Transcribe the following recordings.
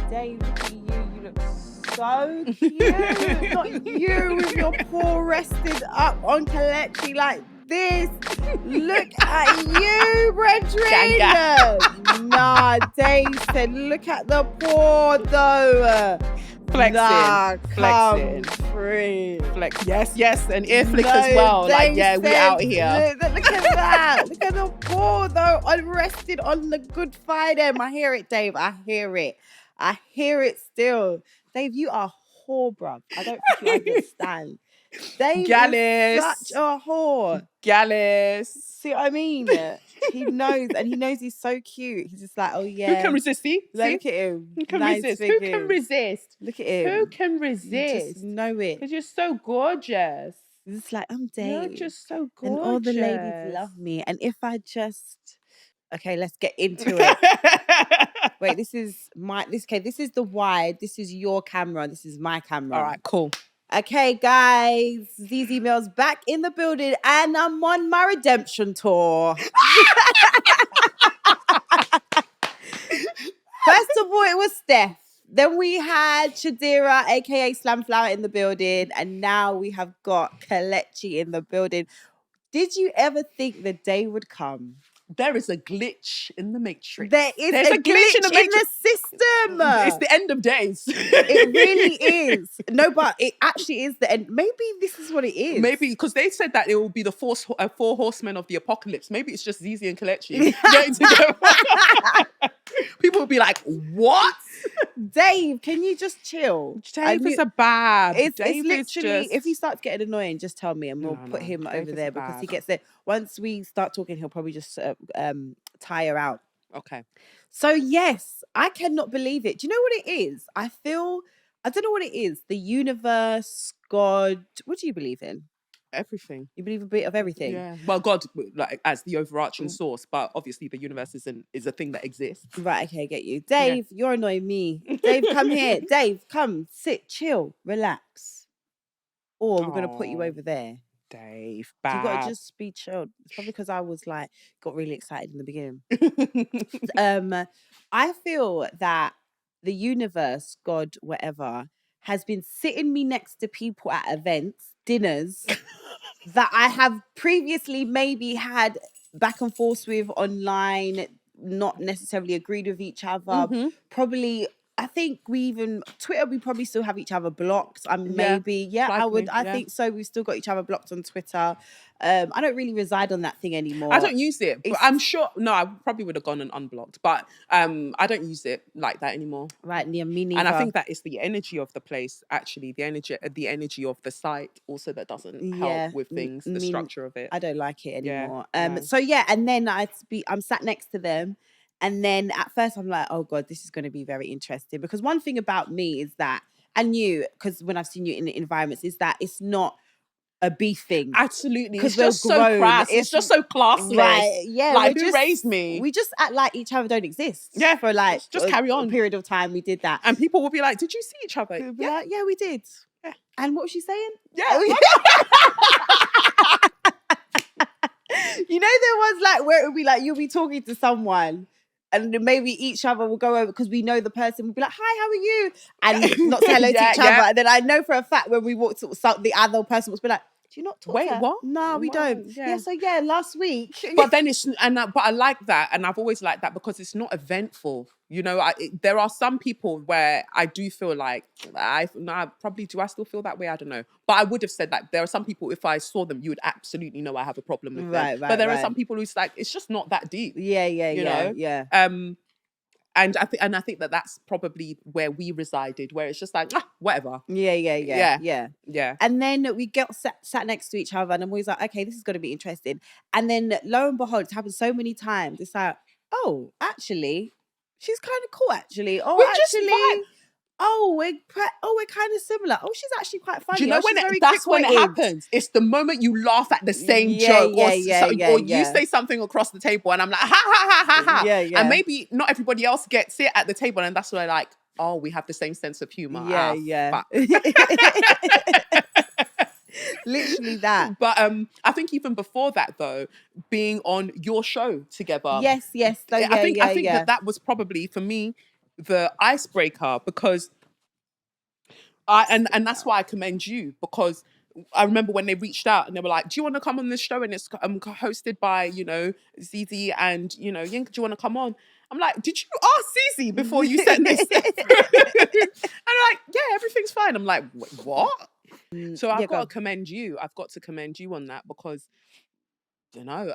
Dave, look at you. You look so cute. Not you with your paw rested up on Kelechi like this. Look at you, brethren. Nah, Dave said, look at the paw though. Flexing. Come free. Flex. Yes. And ear flick as well. Like, yeah, we out here. Look at that. Look at the paw though. Unrested on the Good Friday. I hear it, Dave. I hear it still. Dave, you are a whore, bruv. I don't think you understand. Dave is such a whore. Gallus. See what I mean? He knows, and he knows he's so cute. He's just like, oh yeah. Who can resist? Look at him. Who can nice resist? figures. Who can resist? Look at him. Who can You resist? just know it. Because you're so gorgeous. It's like, I'm Dave. You're just so gorgeous. And all the ladies love me. And if I just... Okay, let's get into it. Wait, this is the wide. This is your camera. This is my camera. All right, cool. Okay, guys. Zeze Millz back in the building and I'm on my redemption tour. First of all, it was Steph. Then we had Shadira, aka Slamflower, in the building. And now we have got Kelechi in the building. Did you ever think the day would come? There is a glitch in the matrix. There's a glitch in the system. It's the end of days. It really is. No, but it actually is the end. Maybe this is what it is. Maybe, because they said that it will be the four horsemen of the apocalypse. Maybe it's just Zeze and Kelechi getting together. People will be like, what? Dave, can you just chill? Dave is a bab. It's literally, if he starts getting annoying, just tell me and we'll put him over there because he gets it. Once we start talking, he'll probably just tire out. Okay. So yes, I cannot believe it. Do you know what it is? I don't know what it is. The universe, God, what do you believe in? Everything. You believe a bit of everything? Yeah. Well, God, like, as the overarching source, but obviously the universe is a thing that exists. Right, okay, I get you. Dave, you're annoying me. Dave, come here. Dave, come, sit, chill, relax. Or we're going to put you over there. Dave, You got to just be chilled. It's probably because I was like, got really excited in the beginning. I feel that the universe, God, whatever, has been sitting me next to people at events, dinners, that I have previously maybe had back and forth with online, not necessarily agreed with each other. Probably, I think Twitter, we probably still have each other blocked. I think so. We've still got each other blocked on Twitter. I don't really reside on that thing anymore. I don't use it, but I'm sure, no, I probably would have gone and unblocked, but I don't use it like that anymore. Right, me neither. And I think that it's the energy of the place, actually, the energy of the site also that doesn't help with things, the structure of it. I don't like it anymore. Yeah. So yeah, and then I'm sat next to them. And then at first I'm like, oh God, this is going to be very interesting. Because one thing about me is that, and you, because when I've seen you in the environments, is that it's not a beef thing. Absolutely. It's just so crass. It's just so classless. Right, yeah. Like, who raised me? We just act like each other don't exist. Yeah. For like, just carry on. A period of time we did that. And people will be like, did you see each other? We'll be like, yeah, we did. Yeah. And what was she saying? Yeah. You know, there was like, where it would be like, you'll be talking to someone and then maybe each other will go over because we know the person will be like, hi, how are you? And not say hello to each other. And then I know for a fact when we walked to the other person will be like, do you not talk to her? What? No, we don't. Yeah, so yeah, last week. But then but I like that. And I've always liked that because it's not eventful. You know, there are some people where I do feel like, I still feel that way? I don't know. But I would have said that there are some people, if I saw them, you would absolutely know I have a problem with them. But there are some people who's like, it's just not that deep. Yeah. And I think that that's probably where we resided, where it's just like, whatever. Yeah. And then we get sat next to each other and I'm always like, okay, this is going to be interesting. And then lo and behold, it's happened so many times. It's like, oh, actually, she's kind of cool, actually. Oh, we're kind of similar. Oh, she's actually quite funny. Do you know when it happens? It's the moment you laugh at the same joke or you say something across the table and I'm like, ha, ha, ha, ha, ha. Yeah. And maybe not everybody else gets it at the table and that's where like, oh, we have the same sense of humor. Yeah. Literally that. But I think even before that though, being on your show together. Yes. I think that was probably, for me, the icebreaker, because and that's why I commend you, because I remember when they reached out and they were like, "Do you want to come on this show?" And it's hosted by, Zeze and, Yinka. Do you want to come on? I'm like, did you ask Zeze before you sent this? And I'm like, yeah, everything's fine. I'm like, what? So I've got to commend you. I've got to commend you on that, because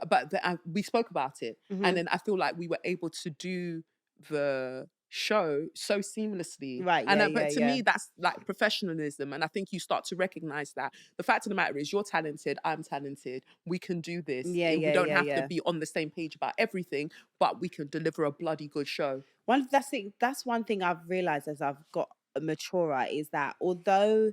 but we spoke about it, and then I feel like we were able to do the show so seamlessly, Right, and yeah, but to yeah, me that's like professionalism, and I think you start to recognize that the fact of the matter is, you're talented, I'm talented, we can do this. Yeah, We don't have yeah. to be on the same page about everything, but we can deliver a bloody good show. That's one thing I've realized as I've got maturer, is that although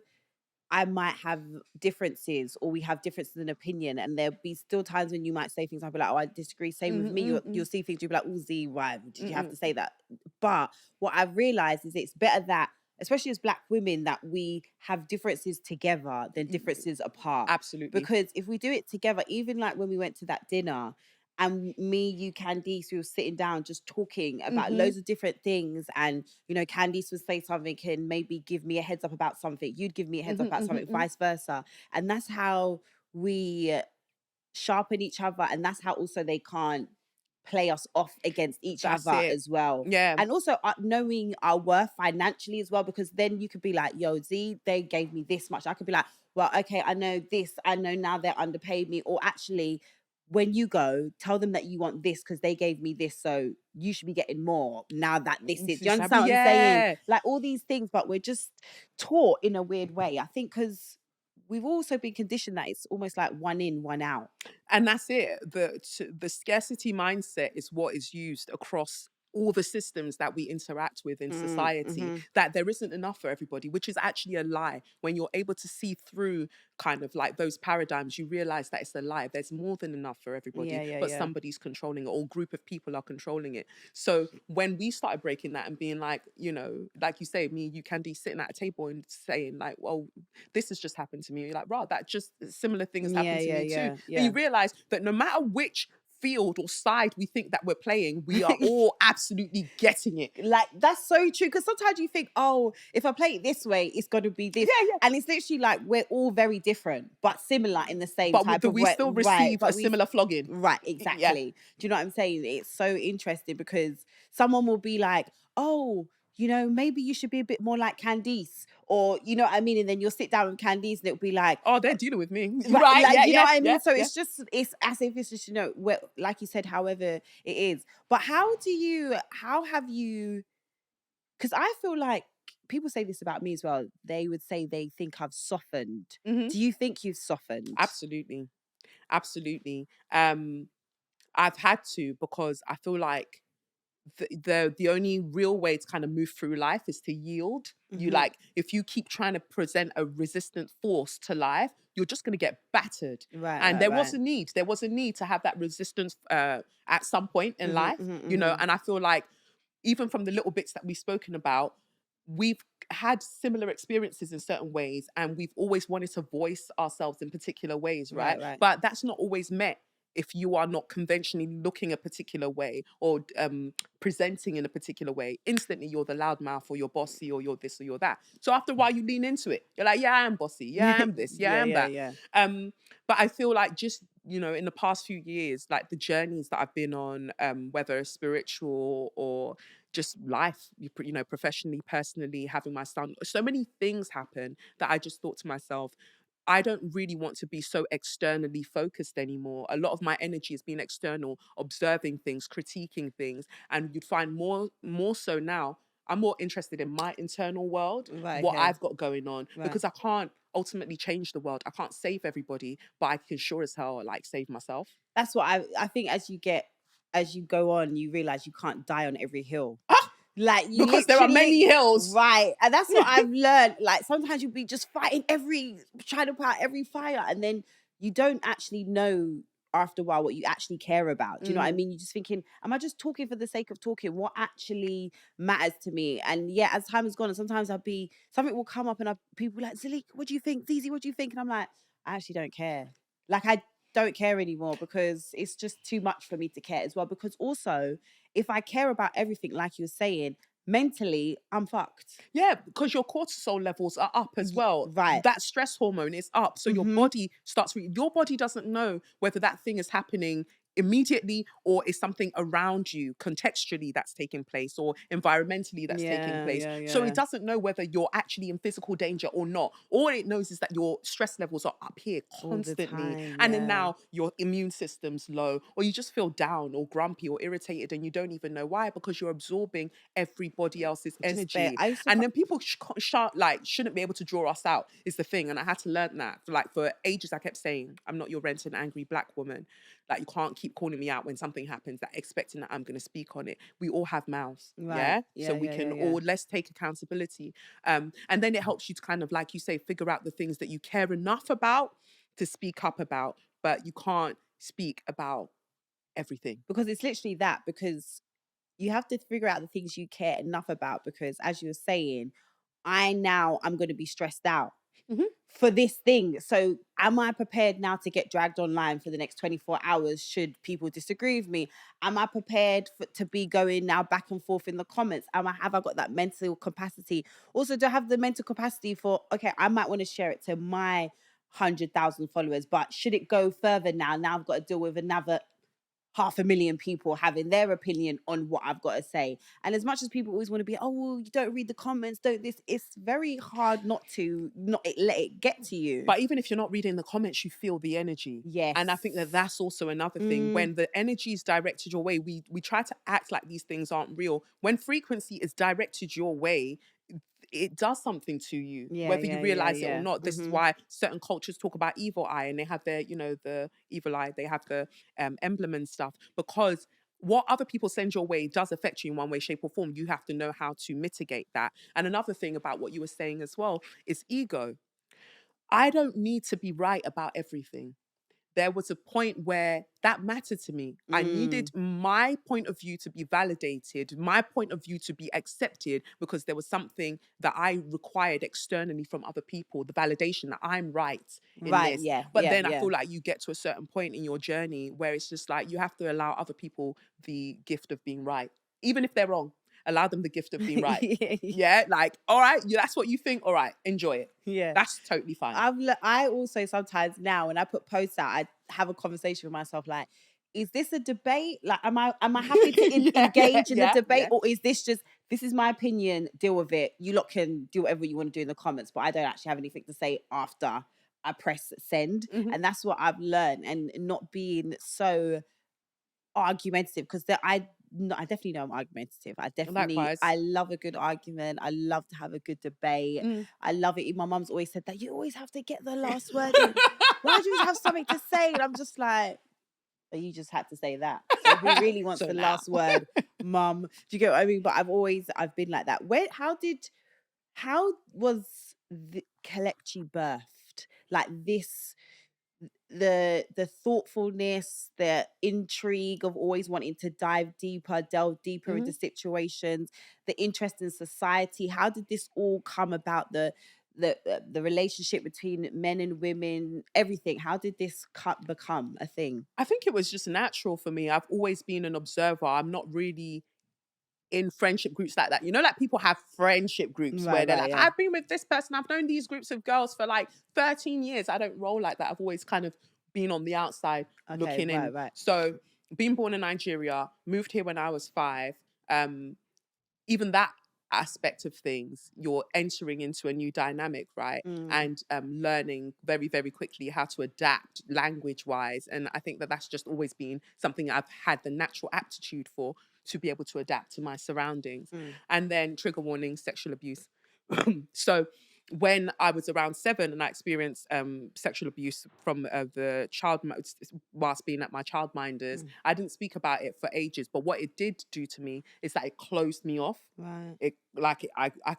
I might have differences, or we have differences in opinion, and there'll be still times when you might say things, I'll be like, oh, I disagree. Same with me. You'll see things, you'll be like, oh, Z, why did you have to say that? But what I've realized is it's better that, especially as Black women, that we have differences together than differences apart. Absolutely. Because if we do it together, even like when we went to that dinner, and me, you, Candice, we were sitting down just talking about loads of different things. And, Candice would say something and maybe give me a heads up about something. You'd give me a heads up about something, vice versa. And that's how we sharpen each other. And that's how also they can't play us off against each other as well. Yeah. And also knowing our worth financially as well, because then you could be like, yo, Z, they gave me this much. I could be like, well, okay, I know this. I know now they're underpaid me. Or actually, when you go, tell them that you want this because they gave me this, so you should be getting more now that this is. Do you understand what I'm saying? Like all these things, but we're just taught in a weird way. I think because we've also been conditioned that it's almost like one in, one out. And that's it. The scarcity mindset is what is used across all the systems that we interact with in society, that there isn't enough for everybody, which is actually a lie. When you're able to see through kind of like those paradigms, you realize that it's a lie. There's more than enough for everybody, but somebody's controlling it, or a group of people are controlling it. So when we started breaking that and being like, like you say, me, you can be sitting at a table and saying like, well, this has just happened to me. You're like, right, that just similar things happened to me too. And you realize that no matter which field or side we think that we're playing, we are all absolutely getting it. Like, that's so true, because sometimes you think, oh, if I play it this way, it's got to be this. And it's literally like we're all very different but similar in the same type of way. We still receive a similar flogging. Right, exactly. Do you know what I'm saying? It's so interesting, because someone will be like, oh, maybe you should be a bit more like Candice, or you know what I mean? And then you'll sit down with Candice and it'll be like, oh, they're dealing with me. Right, like, you know what I mean? So it's just, it's as if it's just, like you said, however it is. But how have you, because I feel like people say this about me as well. They would say they think I've softened. Do you think you've softened? Absolutely. I've had to, because I feel like the only real way to kind of move through life is to yield. You like, if you keep trying to present a resistant force to life, you're just going to get battered. And there was a need to have that resistance at some point in life, and I feel like even from the little bits that we've spoken about, we've had similar experiences in certain ways, and we've always wanted to voice ourselves in particular ways, right? But that's not always met if you are not conventionally looking a particular way, or presenting in a particular way. Instantly you're the loudmouth, or you're bossy, or you're this, or you're that. So after a while you lean into it. You're like, yeah, I am bossy. Yeah, I am this. Yeah, I am that. But I feel like just, in the past few years, like the journeys that I've been on, whether spiritual or just life, professionally, personally, having my son, so many things happen that I just thought to myself, I don't really want to be so externally focused anymore. A lot of my energy has been external, observing things, critiquing things. And you'd find more so now, I'm more interested in my internal world, I've got going on, because I can't ultimately change the world. I can't save everybody, but I can sure as hell like save myself. That's what I think. As you go on, you realize you can't die on every hill. Like, you because there are many hills, right? And that's what I've learned. Like, sometimes you'll be just trying to put out every fire, and then you don't actually know after a while what you actually care about. Do you know what I mean? You're just thinking, am I just talking for the sake of talking? What actually matters to me? And yeah, as time has gone, and sometimes something will come up, and people will be like, Zalik, what do you think? Zeze, what do you think? And I'm like, I actually don't care. Like, I don't care anymore, because it's just too much for me to care as well. Because also, if I care about everything, like you were saying, mentally, I'm fucked. Yeah, because your cortisol levels are up as well. Right. That stress hormone is up. So your body starts, your body doesn't know whether that thing is happening immediately or is something around you contextually that's taking place or environmentally that's taking place. So it doesn't know whether you're actually in physical danger or not. All it knows is that your stress levels are up here All the constantly. time, And then yeah. now your immune system's low, or you just feel down or grumpy or irritated and you don't even know why, because you're absorbing everybody else's energy. I used to And then people shouldn't be able to draw us out is the thing. And I had to learn that. Like for ages, I kept saying, I'm not your renting angry black woman. Like you can't keep calling me out when something happens, that expecting that I'm going to speak on it. We all have mouths. Right. So we can all, let's take accountability. And then it helps you to kind of, like you say, figure out the things that you care enough about to speak up about, but you can't speak about everything. Because it's literally that, because you have to figure out the things you care enough about, because as you were saying, I'm going to be stressed out for this thing. So am I prepared now to get dragged online for the next 24 hours should people disagree with me? Am I prepared to be going now back and forth in the comments? Have I got that mental capacity? Also, do I have the mental capacity for, okay, I might want to share it to my 100,000 followers, but should it go further now? Now I've got to deal with another 500,000 people having their opinion on what I've got to say. And as much as people always want to be, oh, well, you don't read the comments, don't this, it's very hard not let it get to you. But even if you're not reading the comments, you feel the energy. Yes. And I think that that's also another thing. When the energy is directed your way, we try to act like these things aren't real. When frequency is directed your way, it does something to you, whether you realize it or not. This is why certain cultures talk about evil eye, and they have their, the evil eye, they have the emblem and stuff, because what other people send your way does affect you in one way, shape, or form. You have to know how to mitigate that. And another thing about what you were saying as well is ego. I don't need to be right about everything. There was a point where that mattered to me. I needed my point of view to be validated, my point of view to be accepted, because there was something that I required externally from other people, the validation that I'm right in this. But then I feel like you get to a certain point in your journey where it's just like you have to allow other people the gift of being right, even if they're wrong. Allow them the gift of being right. Like, all right, that's what you think. All right, enjoy it. That's totally fine. I also sometimes now, when I put posts out, I have a conversation with myself like, is this a debate? Like, am I happy to engage in the debate? Or is this is my opinion, deal with it. You lot can do whatever you want to do in the comments, but I don't actually have anything to say after I press send. And that's what I've learned, and not being so argumentative, because I definitely know I'm argumentative. Likewise. I love a good argument. I love to have a good debate. I love it. My mum's always said that you always have to get the last word in. Why do you have something to say? And I'm just like, oh, you just had to say that. So who really wants the last word, mum? Do you get what I mean? But I've been like that. How was the Kelechi birthed? Like this, the thoughtfulness, the intrigue of always wanting to delve deeper into situations, the interest in society. How did this all come about? The relationship between men and women, everything. How did this become a thing? I think it was just natural for me. I've always been an observer. I'm not really in friendship groups like that. Like people have friendship groups where they're like, I've been with this person, I've known these groups of girls for like 13 years. I don't roll like that. I've always kind of been on the outside looking in. So being born in Nigeria, moved here when I was 5, even that aspect of things, you're entering into a new dynamic, right? And learning very, very quickly how to adapt language-wise. And I think that that's just always been something I've had the natural aptitude for, to be able to adapt to my surroundings. And then trigger warning, sexual abuse. So when I was around 7 and I experienced sexual abuse from the child, whilst being at my childminders, I didn't speak about it for ages. But what it did do to me is that it closed me off. I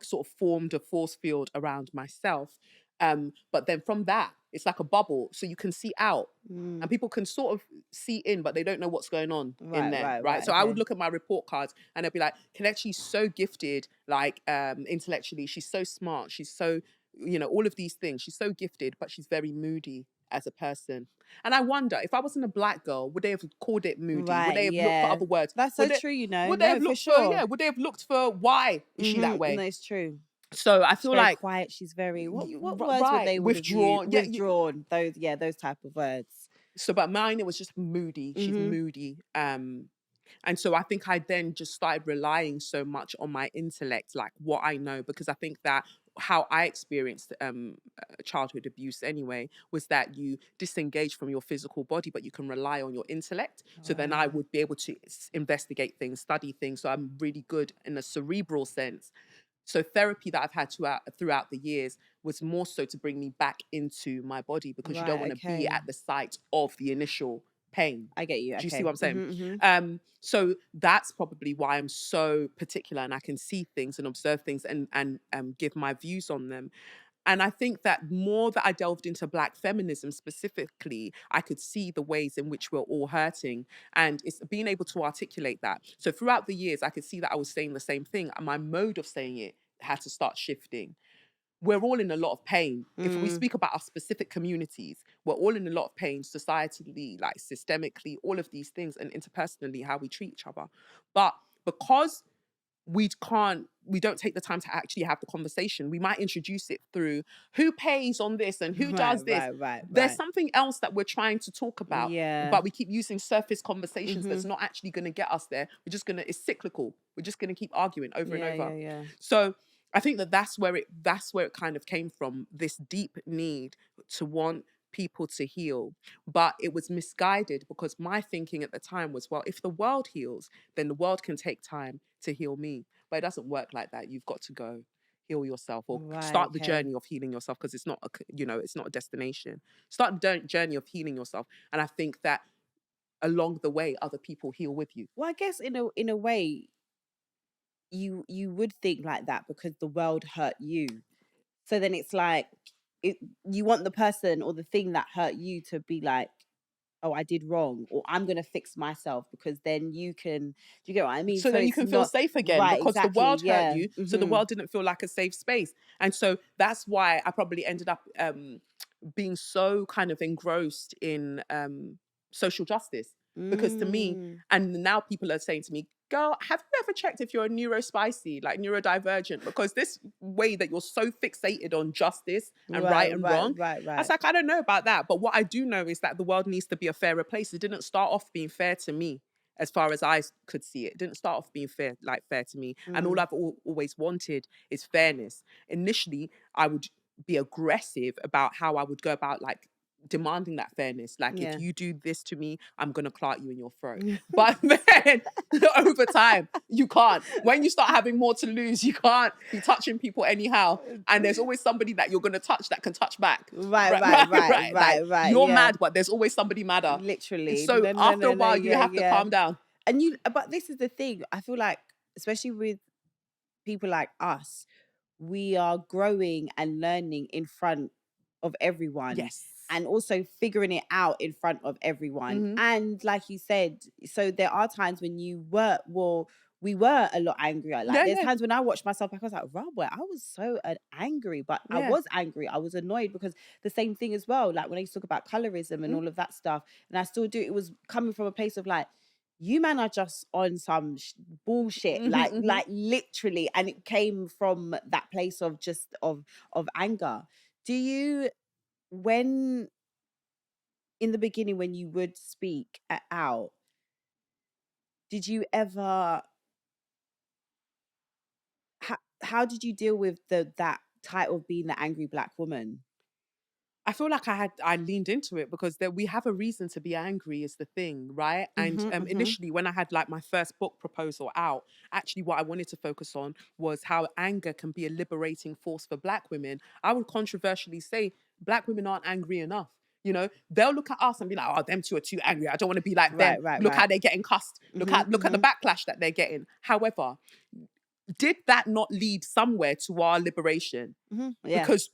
sort of formed a force field around myself. But then from that, it's like a bubble, so you can see out, and people can sort of see in, but they don't know what's going on in there, right? So I would look at my report cards, and I'd be like, Kelechi's so gifted, like intellectually, she's so smart, she's so, all of these things, she's so gifted, but she's very moody as a person. And I wonder, if I wasn't a black girl, would they have called it moody? Would Right, they have looked for yeah. other words? That's so Would they, true, you know. would they have No, for looked for, sure. would they have looked for why is she that way? No, it's true. So I She's feel very like, quiet. She's very what words would right, they would have used? withdrawn. Yeah, Withdrawn. Those type of words. so, but mine, it was just moody. She's moody. And so I think I then just started relying so much on my intellect, like what I know, because I think that how I experienced childhood abuse anyway was that you disengage from your physical body, but you can rely on your intellect. So then I would be able to investigate things, study things. So I'm really good in a cerebral sense. So therapy that I've had throughout the years was more so to bring me back into my body, because you don't want to be at the site of the initial pain. I get you. Do you see what I'm saying? So that's probably why I'm so particular, and I can see things and observe things and give my views on them. And I think that more that I delved into Black feminism specifically, I could see the ways in which we're all hurting. And it's being able to articulate that. So throughout the years, I could see that I was saying the same thing, and my mode of saying it had to start shifting. We're all in a lot of pain. If we speak about our specific communities, we're all in a lot of pain societally, like systemically, all of these things, and interpersonally, how we treat each other. But because we don't take the time to actually have the conversation, we might introduce it through who pays on this and who does this. There's something else that we're trying to talk about, but we keep using surface conversations that's not actually going to get us there. It's cyclical. We're just going to keep arguing over and over. So I think that's where it kind of came from, this deep need to want people to heal. But it was misguided, because my thinking at the time was, well, if the world heals, then the world can take time to heal me. But it doesn't work like that. You've got to go heal yourself, or start the journey of healing yourself, because it's not a destination. Start the journey of healing yourself. And I think that along the way, other people heal with you. Well, I guess in a way, you would think like that because the world hurt you. So then it's like you want the person or the thing that hurt you to be like, oh, I did wrong, or I'm going to fix myself, because then you can, do you get what I mean? So then you can feel safe again, because the world hurt you. So the world didn't feel like a safe space. And so that's why I probably ended up being so kind of engrossed in social justice. Because to me, and now people are saying to me, girl, have you ever checked if you're neurospicy, like neurodivergent? Because this way that you're so fixated on justice and right and wrong. I was like, I don't know about that. But what I do know is that the world needs to be a fairer place. It didn't start off being fair to me, as far as I could see it. It didn't start off being fair to me. And all I've always wanted is fairness. Initially, I would be aggressive about how I would go about like demanding that fairness. Like, if you do this to me, I'm gonna clout you in your throat. But then over time, you can't. When you start having more to lose, you can't be touching people anyhow. And there's always somebody that you're gonna touch that can touch back. Right. You're mad, but there's always somebody madder. Literally. So after a while, you have to calm down. And but this is the thing. I feel like, especially with people like us, we are growing and learning in front of everyone. Yes. And also figuring it out in front of everyone. And like you said, so there are times when we were a lot angrier. Like there's times when I watched myself back, I was like, Robert, I was so angry, but I was angry. I was annoyed, because the same thing as well. Like when I used to talk about colorism and all of that stuff, and I still do, it was coming from a place of like, you man are just on some bullshit, like literally. And it came from that place of just of anger. Do you, when in the beginning, when you would speak out, did you ever, how did you deal with that title of being the angry Black woman? I feel like I leaned into it, because we have a reason to be angry is the thing, right? And initially, when I had like my first book proposal out, actually what I wanted to focus on was how anger can be a liberating force for Black women. I would controversially say Black women aren't angry enough. You know, they'll look at us and be like, oh, them two are too angry. I don't want to be like them. Look how they're getting cussed. Look at the backlash that they're getting. However, did that not lead somewhere to our liberation? Because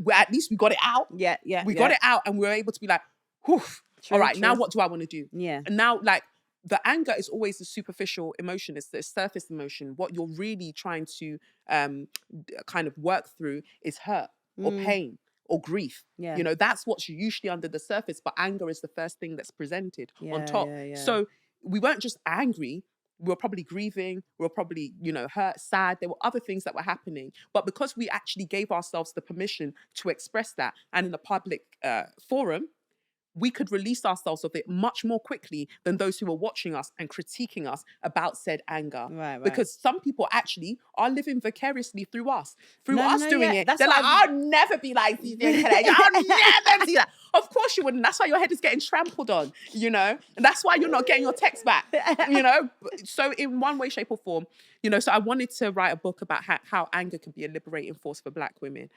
at least we got it out. We got it out, and we were able to be like, whew, all right, now what do I want to do? And now, like, the anger is always the superficial emotion. It's the surface emotion. What you're really trying to kind of work through is hurt or pain or grief. Yeah. You know, that's what's usually under the surface, but anger is the first thing that's presented on top. So we weren't just angry. We were probably grieving. We were probably, you know, hurt, sad. There were other things that were happening. But because we actually gave ourselves the permission to express that, and in a public forum, we could release ourselves of it much more quickly than those who were watching us and critiquing us about said anger. Right. Because some people actually are living vicariously through us, doing it. That's They're like, I'll never be like Zeze and Kelechi. I'll never do that. Of course you wouldn't. That's why your head is getting trampled on, you know? And that's why you're not getting your text back, you know? So in one way, shape or form, you know, so I wanted to write a book about how anger can be a liberating force for Black women,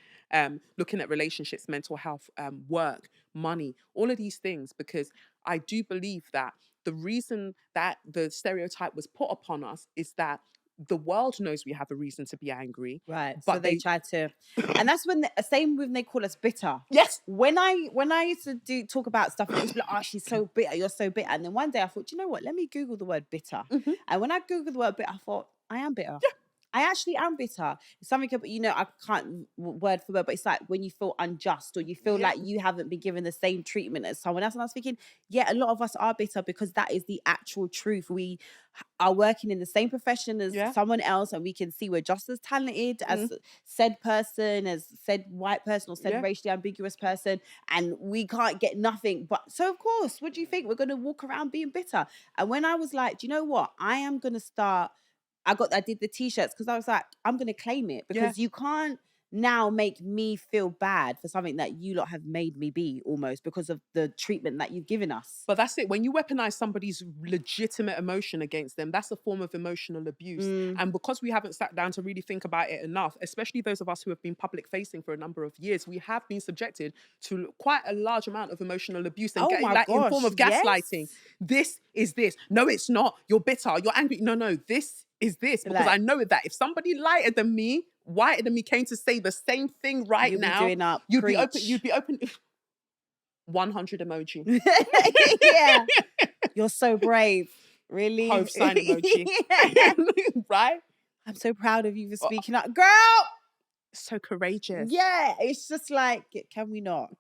looking at relationships, mental health, work, money, all of these things, because I do believe that the reason that the stereotype was put upon us is that the world knows we have a reason to be angry. Right. But So they try to, and that's when same when they call us bitter. Yes. When I used to talk about stuff, it was like, oh, she's so bitter, you're so bitter. And then one day I thought, you know what? Let me Google the word bitter. Mm-hmm. And when I Googled the word bitter, I thought, I am bitter. Yeah. I actually am bitter. It's something, you know, I can't word for word, but it's like when you feel unjust or you feel like you haven't been given the same treatment as someone else. And I was thinking, yeah, a lot of us are bitter because that is the actual truth. We are working in the same profession as someone else, and we can see we're just as talented as said person, as said white person or said racially ambiguous person, and we can't get nothing. But so of course, what do you think? We're going to walk around being bitter. And when I was like, do you know what? I am going to start. I did the t-shirts because I was like, I'm going to claim it, because you can't now make me feel bad for something that you lot have made me be, almost because of the treatment that you've given us. But that's it. When you weaponize somebody's legitimate emotion against them, that's a form of emotional abuse. And because we haven't sat down to really think about it enough, especially those of us who have been public facing for a number of years, we have been subjected to quite a large amount of emotional abuse and in form of gaslighting. This is this. No, it's not. You're bitter. You're angry. No, this is this, because I know that if somebody lighter than me, whiter than me, came to say the same thing you'd be open 100 emoji. Yeah. You're so brave. Really? Hope sign emoji. Right? I'm so proud of you for speaking up. Girl! So courageous. Yeah. It's just like, can we not?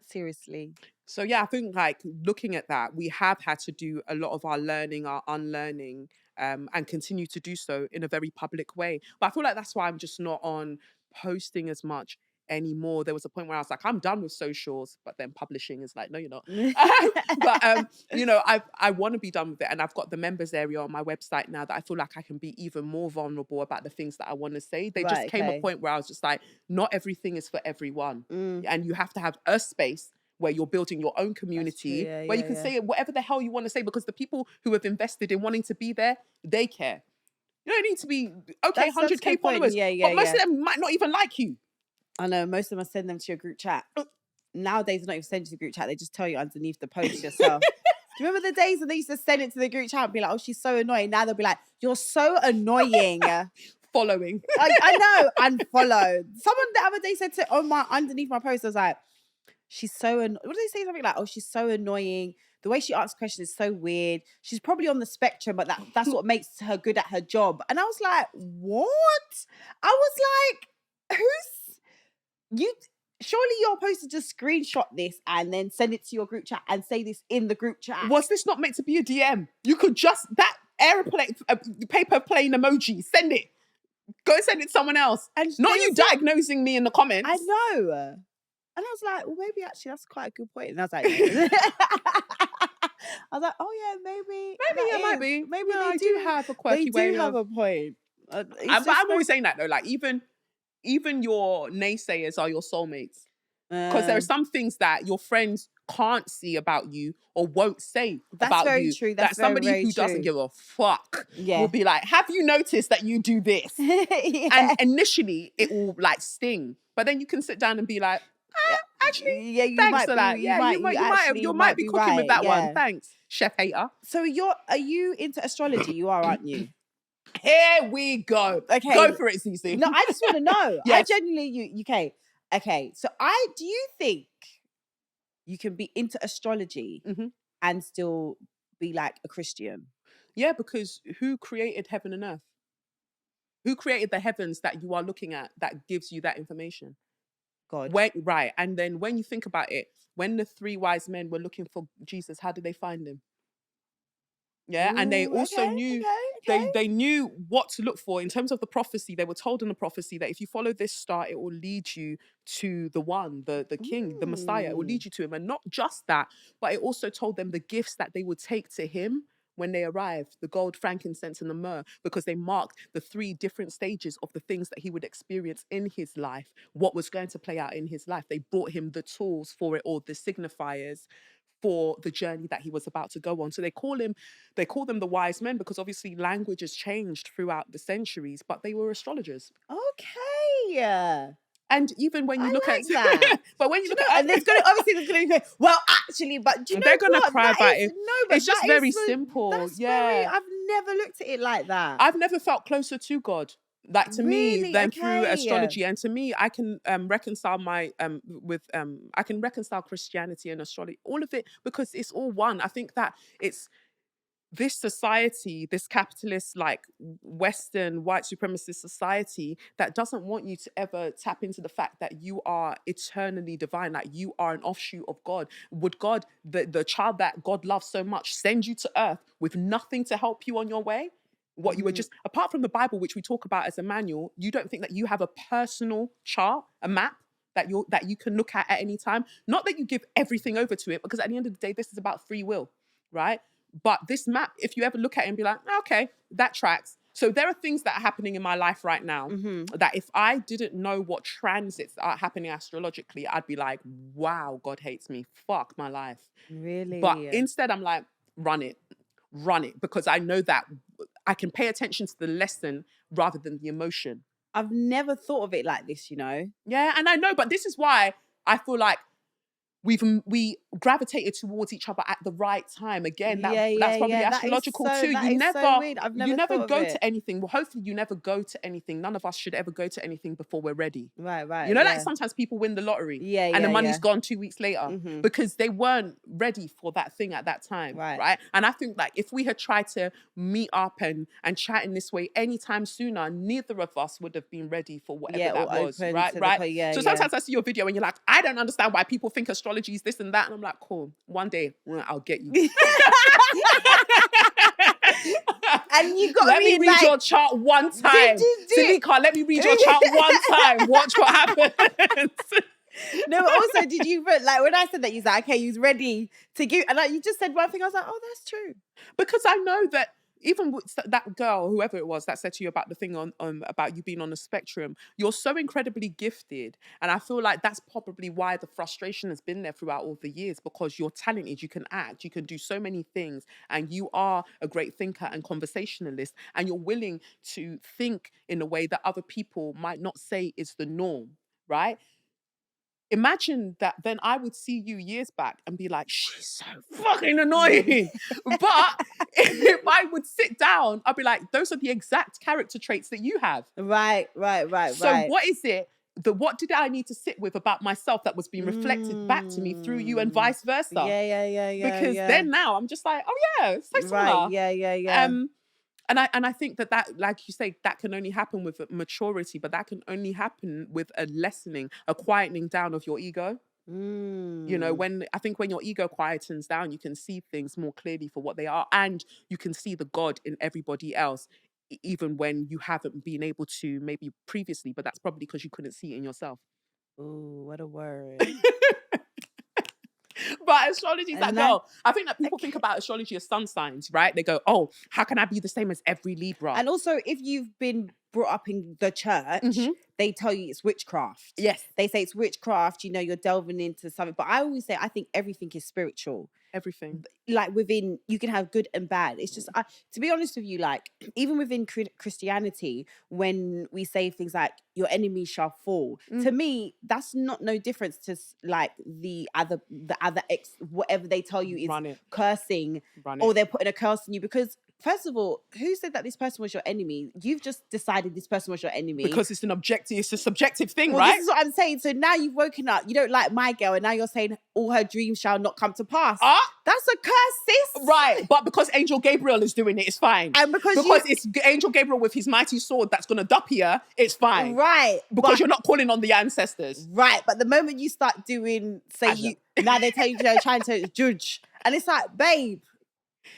Seriously. So yeah, I think like looking at that, we have had to do a lot of our learning, our unlearning, and continue to do so in a very public way. But I feel like that's why I'm just not on posting as much anymore. There was a point where I was like, I'm done with socials, but then publishing is like, no, you're not. But you know, I want to be done with it, and I've got the members area on my website now that I feel like I can be even more vulnerable about the things that I want to say. They just came a point where I was just like, not everything is for everyone, and you have to have a space where you're building your own community, where you can say whatever the hell you want to say, because the people who have invested in wanting to be there, they care. You don't need to be, 100K followers, but most of them might not even like you. I know, most of them send them to your group chat. Nowadays, they're not even sending to the group chat. They just tell you underneath the post yourself. Do you remember the days when they used to send it to the group chat and be like, oh, she's so annoying? Now they'll be like, you're so annoying. Following. I know, unfollow. Someone the other day said underneath my post, I was like, she's so what did they say? Something like, oh, she's so annoying. The way she asks questions is so weird. She's probably on the spectrum, but that's what makes her good at her job. And I was like, what? I was like, surely you're supposed to just screenshot this and then send it to your group chat and say this in the group chat. Was this not meant to be a DM? You could just, that airplane, paper plane emoji, send it. Go and send it to someone else. And not you diagnosing me in the comments. I know. And I was like, well, maybe actually that's quite a good point. And I was like, oh yeah, maybe it might be. Maybe no, they I do have a quirky way. They do have a point. But I'm always saying that though, like even your naysayers are your soulmates. Because there are some things that your friends can't see about you or won't say about you. True. That somebody who doesn't give a fuck will be like, have you noticed that you do this? And initially it will like sting. But then you can sit down and be like, actually, thanks for that. You might be cooking with that one. Thanks, chef hater. So are you into astrology? You are, aren't you? Here we go. Okay. Go for it, Zeze. No, I just want to know. Yes. I genuinely, okay. So do you think you can be into astrology and still be like a Christian? Yeah, because who created heaven and earth? Who created the heavens that you are looking at that gives you that information? God. Right. And then when you think about it, when the three wise men were looking for Jesus, how did they find him? Yeah, and they Ooh, also okay, knew okay. they knew what to look for in terms of the prophecy. They were told in the prophecy that if you follow this star, it will lead you to the one, the king, the Messiah. It will lead you to him. And not just that, but it also told them the gifts that they would take to him when they arrived, the gold, frankincense, and the myrrh, because they marked the three different stages of the things that he would experience in his life, what was going to play out in his life. They brought him the tools for it, or the signifiers for the journey that he was about to go on. So they call them the wise men, because obviously language has changed throughout the centuries, but they were astrologers. Okay. And even when you I look like at that. but when Do you you look know, at and there's gonna be well, actually, but do you they're know gonna what? cry That about is it. no, but It's just that very is simple. that's very. Yeah. I've never looked at it like that. I've never felt closer to God, like to me, Really? than through Okay. astrology. And to me, I can reconcile my I can reconcile Christianity and astrology, all of it, because it's all one. I think that it's this society, this capitalist, like Western white supremacist society, that doesn't want you to ever tap into the fact that you are eternally divine, that you are an offshoot of God. Would God, the child that God loves so much, send you to earth with nothing to help you on your way? What you were just, apart from the Bible, which we talk about as a manual, you don't think that you have a personal chart, a map that you can look at any time? Not that you give everything over to it, because at the end of the day, this is about free will, right? But this map, if you ever look at it and be like, okay, that tracks. So there are things that are happening in my life right now that if I didn't know what transits are happening astrologically, I'd be like, wow, God hates me. Fuck my life. But Really? instead, I'm like, run it, because I know that I can pay attention to the lesson rather than the emotion. I've never thought of it like this, you know. Yeah, and I know, but this is why I feel like we gravitated towards each other at the right time. Again, that's probably astrological too. That is so weird. I've never thought of go it. to anything. Well, hopefully you never go to anything. None of us should ever go to anything before we're ready. Right. You know, like Yeah. sometimes people win the lottery Yeah, and the yeah, money's yeah. gone 2 weeks later because they weren't ready for that thing at that time. Right. And I think like if we had tried to meet up and chat in this way anytime sooner, neither of us would have been ready for whatever that was. Right. So sometimes I see your video and you're like, I don't understand why people think astrology is this and that. And I'm like, cool, one day I'll get you. And you got let me read like, your chart one time. Silika, let me read your chart one time. Watch what happens. No, but also, did you like when I said that, you said, okay, you was ready to give, and like you just said one thing, I was like, oh, that's true. Because I know that even with that girl, whoever it was that said to you about the thing on about you being on the spectrum, you're so incredibly gifted. And I feel like that's probably why the frustration has been there throughout all the years, because you're talented, you can act, you can do so many things, and you are a great thinker and conversationalist, and you're willing to think in a way that other people might not say is the norm, right? Imagine that then I would see you years back and be like, she's so fucking annoying. But if I would sit down, I'd be like, those are the exact character traits that you have. Right. So what is it? What did I need to sit with about myself that was being reflected back to me through you, and vice versa? Yeah. Because then now I'm just like, oh yeah, it's so similar. Right. Yeah. And I think that like you say, that can only happen with maturity, but that can only happen with a lessening, a quietening down of your ego. You know, when your ego quietens down, you can see things more clearly for what they are, and you can see the God in everybody else, even when you haven't been able to maybe previously, but that's probably because you couldn't see it in yourself. Ooh, what a word. But astrology is that girl. I think that people think about astrology as sun signs, right? They go, oh, how can I be the same as every Libra? And also, if you've been brought up in the church, they tell you it's witchcraft. Yes. They say it's witchcraft, you know, you're delving into something. But I always say, I think everything is spiritual. Everything. Like within, you can have good and bad. It's just, to be honest with you, like even within Christianity, when we say things like your enemy shall fall, to me, that's not no difference to like the other whatever they tell you is cursing, or they're putting a curse on you, because First of all, who said that this person was your enemy? You've just decided this person was your enemy. Because it's a subjective thing, well, right? This is what I'm saying. So now you've woken up. You don't like my girl, and now you're saying all her dreams shall not come to pass. That's a curse, sis. Right, but because Angel Gabriel is doing it, it's fine. And because it's Angel Gabriel with his mighty sword that's going to dup you, it's fine. Right. Because you're not calling on the ancestors. Right, but the moment you start doing, now they're telling you they're trying to judge. And it's like, babe.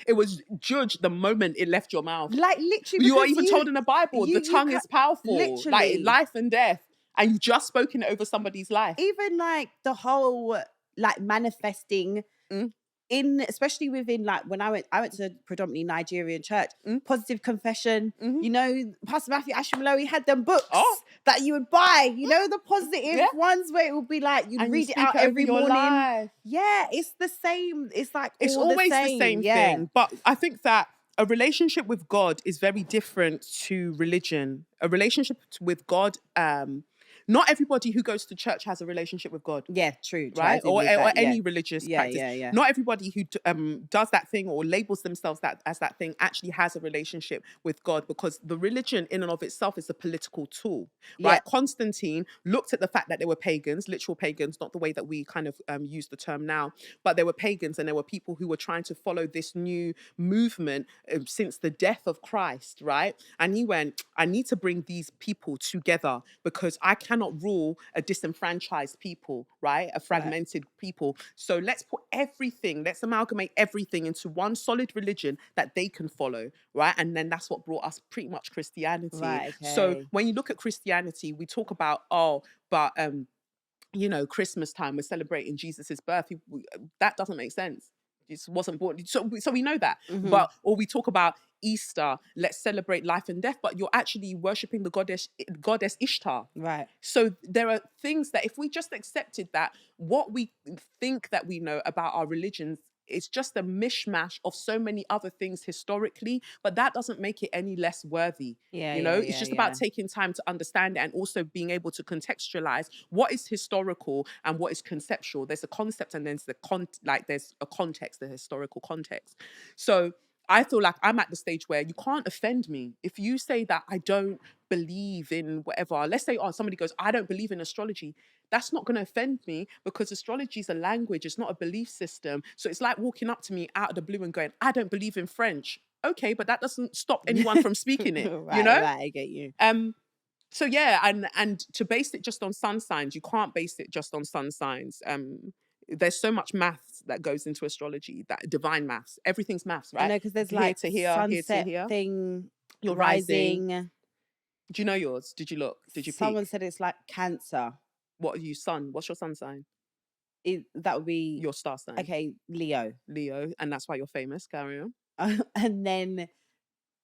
It was judged the moment it left your mouth. Like, literally. You are even told in the Bible, the tongue is powerful. Literally. Like, life and death. And you've just spoken it over somebody's life. Even like the whole, like, manifesting especially within, like, when I went to predominantly Nigerian church, positive confession, you know, Pastor Matthew Ashimolowo had them books that you would buy, you know, the positive ones where it would be like, you'd read it out every morning. Life. Yeah, it's the same. It's like, it's always the same thing. But I think that a relationship with God is very different to religion. A relationship with God, not everybody who goes to church has a relationship with God. Yeah, true. Right? Or any religious practice. Yeah. Not everybody who does that thing or labels themselves as that thing actually has a relationship with God, because the religion in and of itself is a political tool. Right? Constantine looked at the fact that they were pagans, literal pagans, not the way that we kind of use the term now, but they were pagans, and there were people who were trying to follow this new movement since the death of Christ, right? And he went, I need to bring these people together because I cannot rule a disenfranchised people, right? A fragmented people. So let's amalgamate everything into one solid religion that they can follow, right? And then that's what brought us pretty much Christianity. Right, okay. So when you look at Christianity, we talk about, you know, Christmas time, we're celebrating Jesus's birth. That doesn't make sense. Jesus wasn't born. So we know that. Or we talk about Easter, let's celebrate life and death, but you're actually worshipping the goddess Ishtar. Right. So there are things that if we just accepted that what we think that we know about our religions, it's just a mishmash of so many other things historically, but that doesn't make it any less worthy. It's just about taking time to understand it, and also being able to contextualize what is historical and what is conceptual. There's a concept and there's there's a context, the historical context. So I feel like I'm at the stage where you can't offend me. If you say that I don't believe in whatever, let's say, somebody goes, I don't believe in astrology. That's not going to offend me, because astrology is a language. It's not a belief system. So it's like walking up to me out of the blue and going, I don't believe in French. Okay, but that doesn't stop anyone from speaking it. Right, you know? Right, I get you. So yeah, and to base it just on sun signs, you can't base it just on sun signs. There's so much maths that goes into astrology, that divine maths. Everything's maths, right? I know, because there's here like to here, sunset here to here. thing, Your rising. Do you know yours? Did you look? Did you Someone peek? said it's like Cancer. What are you, sun? What's your sun sign? That would be your star sign. Okay, Leo, and that's why you're famous. Carry on. And then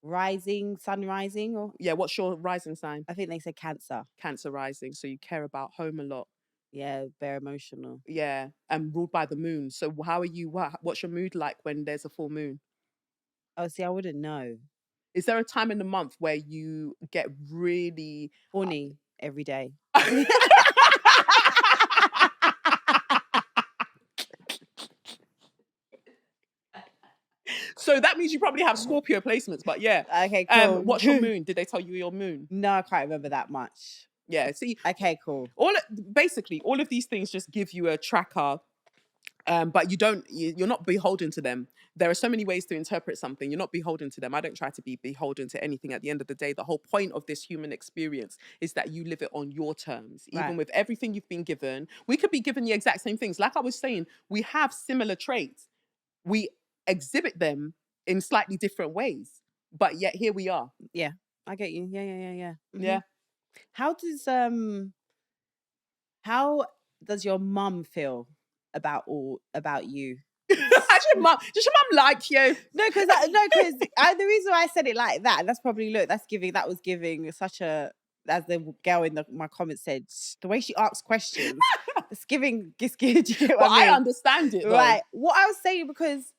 rising, sun rising, or what's your rising sign? I think they said Cancer. Cancer rising. So you care about home a lot. Yeah, very emotional. Yeah, and ruled by the moon. So how are you? What's your mood like when there's a full moon? Oh, see, I wouldn't know. Is there a time in the month where you get really horny every day? So that means you probably have Scorpio placements, but yeah. Okay, cool. What's your moon? Did they tell you your moon? No, I can't remember that much. Yeah, see. Okay, cool. Basically, all of these things just give you a tracker, but you're not beholden to them. There are so many ways to interpret something. You're not beholden to them. I don't try to be beholden to anything. At the end of the day, the whole point of this human experience is that you live it on your terms. Even with everything you've been given, we could be given the exact same things. Like I was saying, we have similar traits. We exhibit them in slightly different ways, but yet here we are. Yeah, I get you. Yeah. Mm-hmm. Yeah. How does your mum feel about you? Does your mum like you? No, because the reason why I said it like that, and that's probably that was giving such a, as the girl in my comments said, the way she asks questions, it's giving. You get what I mean? I understand it, though. Right. What I was saying, because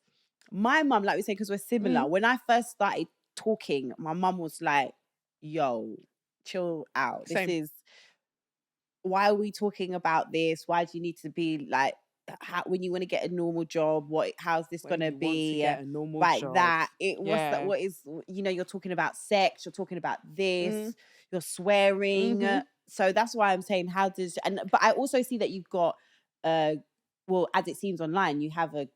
my mum, like we say, because we're similar. When I first started talking, my mum was like, "Yo, chill out. Why are we talking about this? Why do you need to be like how, when you want to get a normal job, how's this When gonna you want to be, get a normal right? job. That it what's that? Yeah. What is, you know? You're talking about sex. You're talking about this. Mm. You're swearing. Mhm. So that's why I'm saying, how does, but I also see that you've got, well, as it seems online, you have a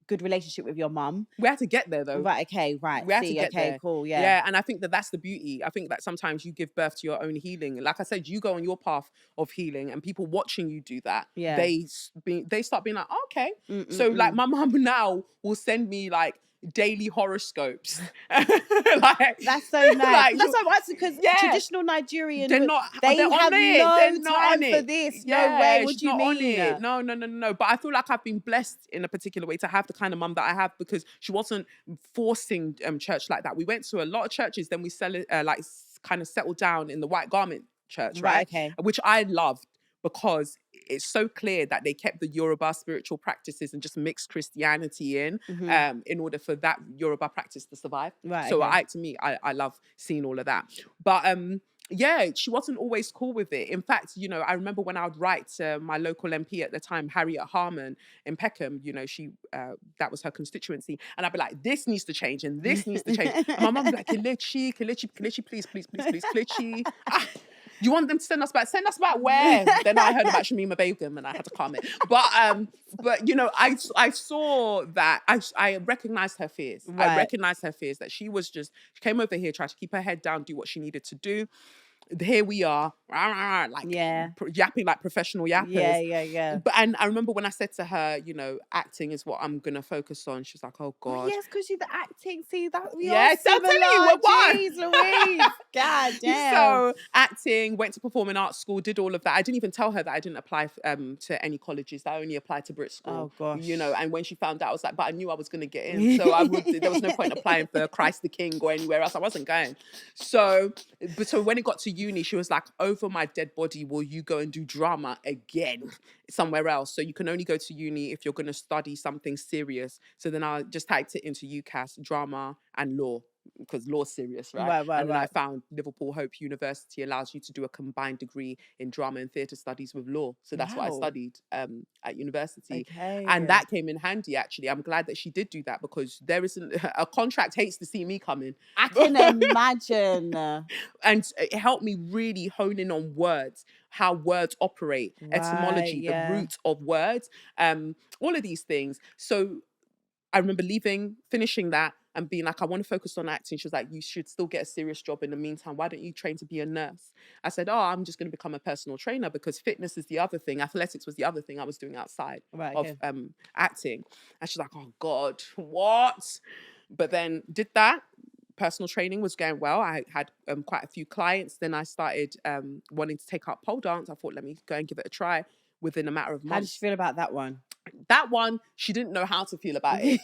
good relationship with your mum. We had to get there though. Right. Okay. Right. We had to See. get Okay. there. Cool. Yeah. Yeah, and I think that that's the beauty. I think that sometimes you give birth to your own healing. Like I said, you go on your path of healing, and people watching you do that, Yeah. they start being like, oh, okay. Mm-mm-mm. So like my mum now will send me like daily horoscopes. Like, that's so nice. like, That's what I'm asking, because yeah, Traditional Nigerian, they're not. they They're have on it. no They're not time on for it. this. Yeah, No way. What she's do you not on mean? it. No. But I feel like I've been blessed in a particular way to have the kind of mum that I have, because she wasn't forcing church like that. We went to a lot of churches, then we kind of settled down in the white garment church, right? Okay. Which I loved, because it's so clear that they kept the Yoruba spiritual practices and just mixed Christianity in order for that Yoruba practice to survive. Right. So Okay. I love seeing all of that. But yeah, she wasn't always cool with it. In fact, you know, I remember when I would write my local MP at the time, Harriet Harman in Peckham, you know, she that was her constituency. And I'd be like, this needs to change and this needs to change. And my mum would be like, Kelechi, please, Kelechi. You want them to send us back? Send us back where? Then I heard about Shamima Begum and I had to calm it. But you know, I saw that, I recognized her fears. Right. I recognized her fears that she came over here, tried to keep her head down, do what she needed to do. Here we are, like yapping like professional yappers. Yeah. And I remember when I said to her, you know, acting is what I'm gonna focus on. She's like, oh God. Yes, because she's the acting. See that we yes, are I'm telling you, we're one. Jeez Louise. God damn. So acting, went to performing arts school, did all of that. I didn't even tell her that I didn't apply to any colleges. I only applied to Brit School. Oh gosh. You know, and when she found out, I was like, but I knew I was gonna get in. So there was no point applying for Christ the King or anywhere else. I wasn't going. So when it got to uni, she was like, over my dead body, will you go and do drama again somewhere else? So you can only go to uni if you're going to study something serious. So then I just typed it into UCAS, drama and law, because law's serious, right? And then I found Liverpool Hope University allows you to do a combined degree in drama and theatre studies with law. So that's what I studied at university. Okay. And that came in handy, actually. I'm glad that she did do that, because there isn't a contract hates to see me coming. I can imagine. And it helped me really hone in on words, how words operate, etymology, the root of words, all of these things. So I remember finishing that and being like, I want to focus on acting. She was like, you should still get a serious job in the meantime. Why don't you train to be a nurse? I said, oh, I'm just going to become a personal trainer, because fitness is the other thing. Athletics was the other thing I was doing outside of acting. And she's like, oh God, what? But then did that. Personal training was going well. I had quite a few clients. Then I started wanting to take up pole dance. I thought, let me go and give it a try within a matter of months. How did you feel about that one? That one, she didn't know how to feel about it.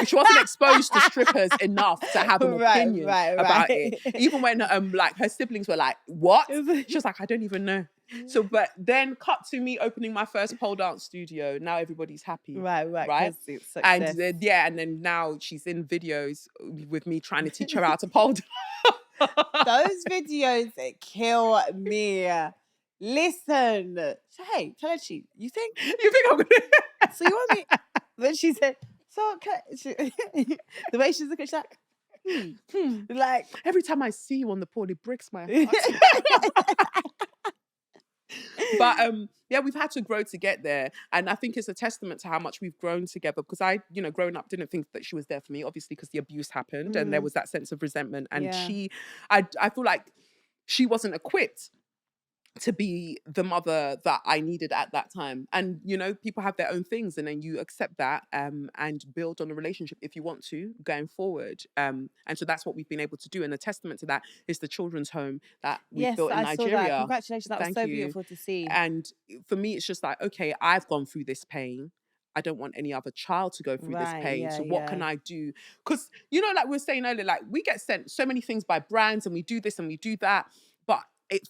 She wasn't exposed to strippers enough to have an opinion about it. Even when like her siblings were like, what? She was like, I don't even know. So, but then cut to me opening my first pole dance studio. Now everybody's happy. Right. It's and then now she's in videos with me trying to teach her how to pole dance. Those videos kill me. Listen. So, hey, Kelechi, you think I'm gonna... So you want me? Then she said, so the way she's looking, she's like, like every time I see you on the pole, it breaks my heart. But yeah, we've had to grow to get there, and I think it's a testament to how much we've grown together, because I, you know, growing up didn't think that she was there for me, obviously, because the abuse happened and there was that sense of resentment, and I feel like she wasn't equipped to be the mother that I needed at that time. And, you know, people have their own things, and then you accept that and build on a relationship if you want to going forward. And so that's what we've been able to do. And a testament to that is the children's home that we built in Nigeria. Saw that. Congratulations. That was so beautiful to see. And for me, it's just like, okay, I've gone through this pain. I don't want any other child to go through this pain. So what can I do? Because, you know, like we were saying earlier, like we get sent so many things by brands, and we do this and we do that. But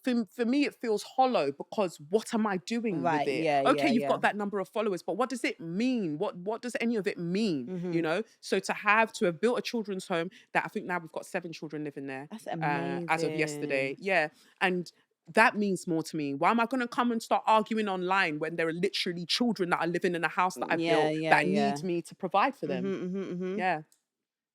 for me, it feels hollow, because what am I doing with it? You've got that number of followers, but what does it mean? What does any of it mean? You know? So to have built a children's home that I think now we've got 7 children living there. That's amazing. As of yesterday. Yeah. And that means more to me. Why am I going to come and start arguing online when there are literally children that are living in a house that I built that need me to provide for them? Yeah.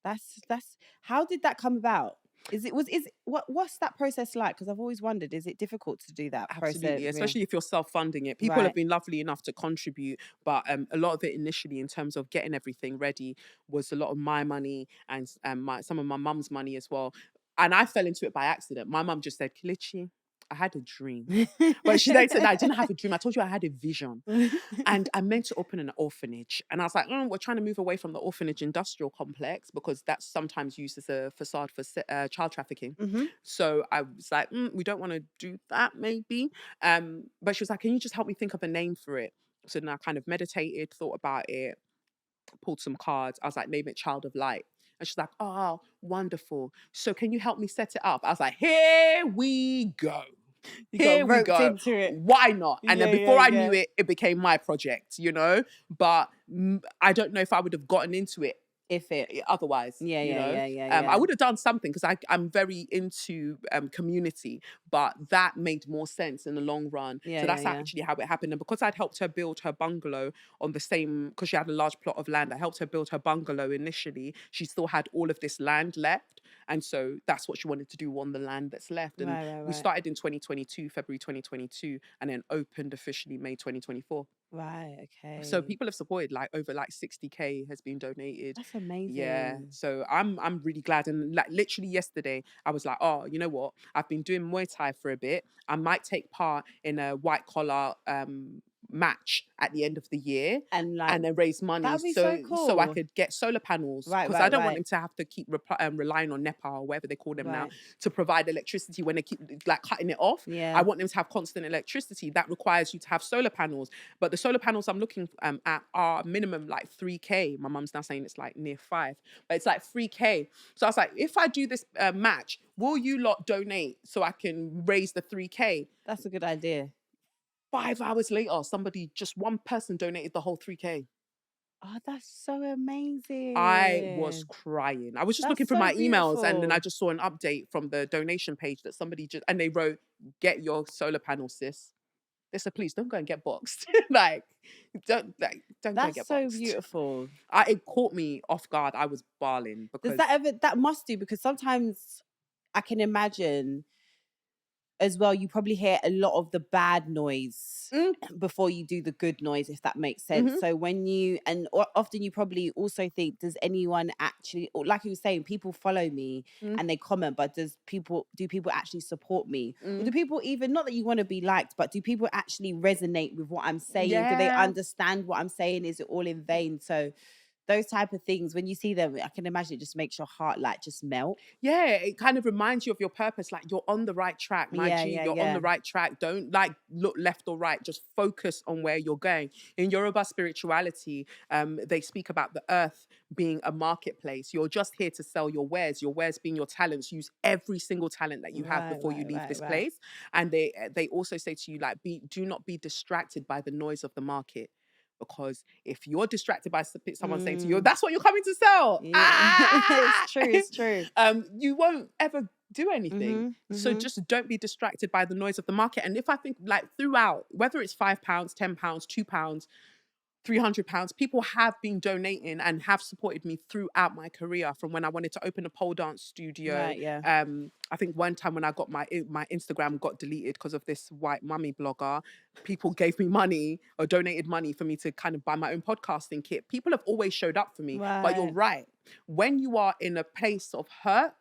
That's how did that come about? What's that process like? Because I've always wondered, is it difficult to do that process? Absolutely, especially if you're self-funding it. People have been lovely enough to contribute, but a lot of it initially, in terms of getting everything ready, was a lot of my money and some of my mum's money as well. And I fell into it by accident. My mum just said, Kelechi, I had a dream. But she then said, I didn't have a dream. I told you I had a vision. And I meant to open an orphanage. And I was like, we're trying to move away from the orphanage industrial complex because that's sometimes used as a facade for child trafficking. So I was like, we don't want to do that maybe. But she was like, can you just help me think of a name for it? So then I kind of meditated, thought about it, pulled some cards. I was like, name it Child of Light. And she's like, oh, wonderful. So can you help me set it up? I was like, here we go. Here we go. Into it. Why not? And then before I knew it, it became my project, you know? But I don't know if I would have gotten into it otherwise. I would have done something because I'm very into community, but that made more sense in the long run. So that's actually how it happened. And because I'd helped her build her bungalow on the same, because she had a large plot of land, I helped her build her bungalow initially. She still had all of this land left. And so that's what she wanted to do on the land that's left. And we started in 2022, February 2022, and then opened officially May 2024. Right, okay. So people have supported, like over like 60k has been donated. That's amazing. Yeah. So I'm really glad. And like literally yesterday, I was like, oh, you know what? I've been doing Muay Thai for a bit. I might take part in a white collar match at the end of the year and then raise money. That'd be so cool. So I could get solar panels, because I don't want them to have to keep relying on NEPA or whatever they call them now to provide electricity when they keep like cutting it off. I want them to have constant electricity. That requires you to have solar panels, but the solar panels I'm looking at are minimum like 3k. My mum's now saying it's like near 5, but it's like 3k. So I was like, if I do this match, will you lot donate so I can raise the 3k? That's a good idea. 5 hours later, just one person donated the whole 3k. Oh, that's so amazing. I was crying. I was just looking through my emails, and then I just saw an update from the donation page that somebody and they wrote, get your solar panel, sis. They said, please don't go and get boxed. Don't go and get boxed. That's so beautiful. It caught me off guard. I was bawling because that must do, because sometimes I can imagine as well, you probably hear a lot of the bad noise before you do the good noise, if that makes sense. So often you probably also think, does anyone actually, or like you were saying, people follow me and they comment, but do people actually support me? Or do people even, not that you want to be liked, but do people actually resonate with what I'm saying? Do they understand what I'm saying? Is it all in vain? So those type of things, when you see them, I can imagine it just makes your heart like just melt. Yeah, it kind of reminds you of your purpose. Like, you're on the right track, my G. You're on the right track. Don't like look left or right. Just focus on where you're going. In Yoruba spirituality, they speak about the earth being a marketplace. You're just here to sell your wares being your talents. Use every single talent that you have before you leave this place. And they also say to you, like, do not be distracted by the noise of the market. Because if you're distracted by someone saying to you, that's what you're coming to sell. It's true. You won't ever do anything. So just don't be distracted by the noise of the market. And if I think like throughout, whether it's £5, £10, £2, £300, people have been donating and have supported me throughout my career, from when I wanted to open a pole dance studio. I think one time when I got my Instagram got deleted because of this white mummy blogger, people gave me money or donated money for me to kind of buy my own podcasting kit. People have always showed up for me. But you're right. When you are in a place of hurt,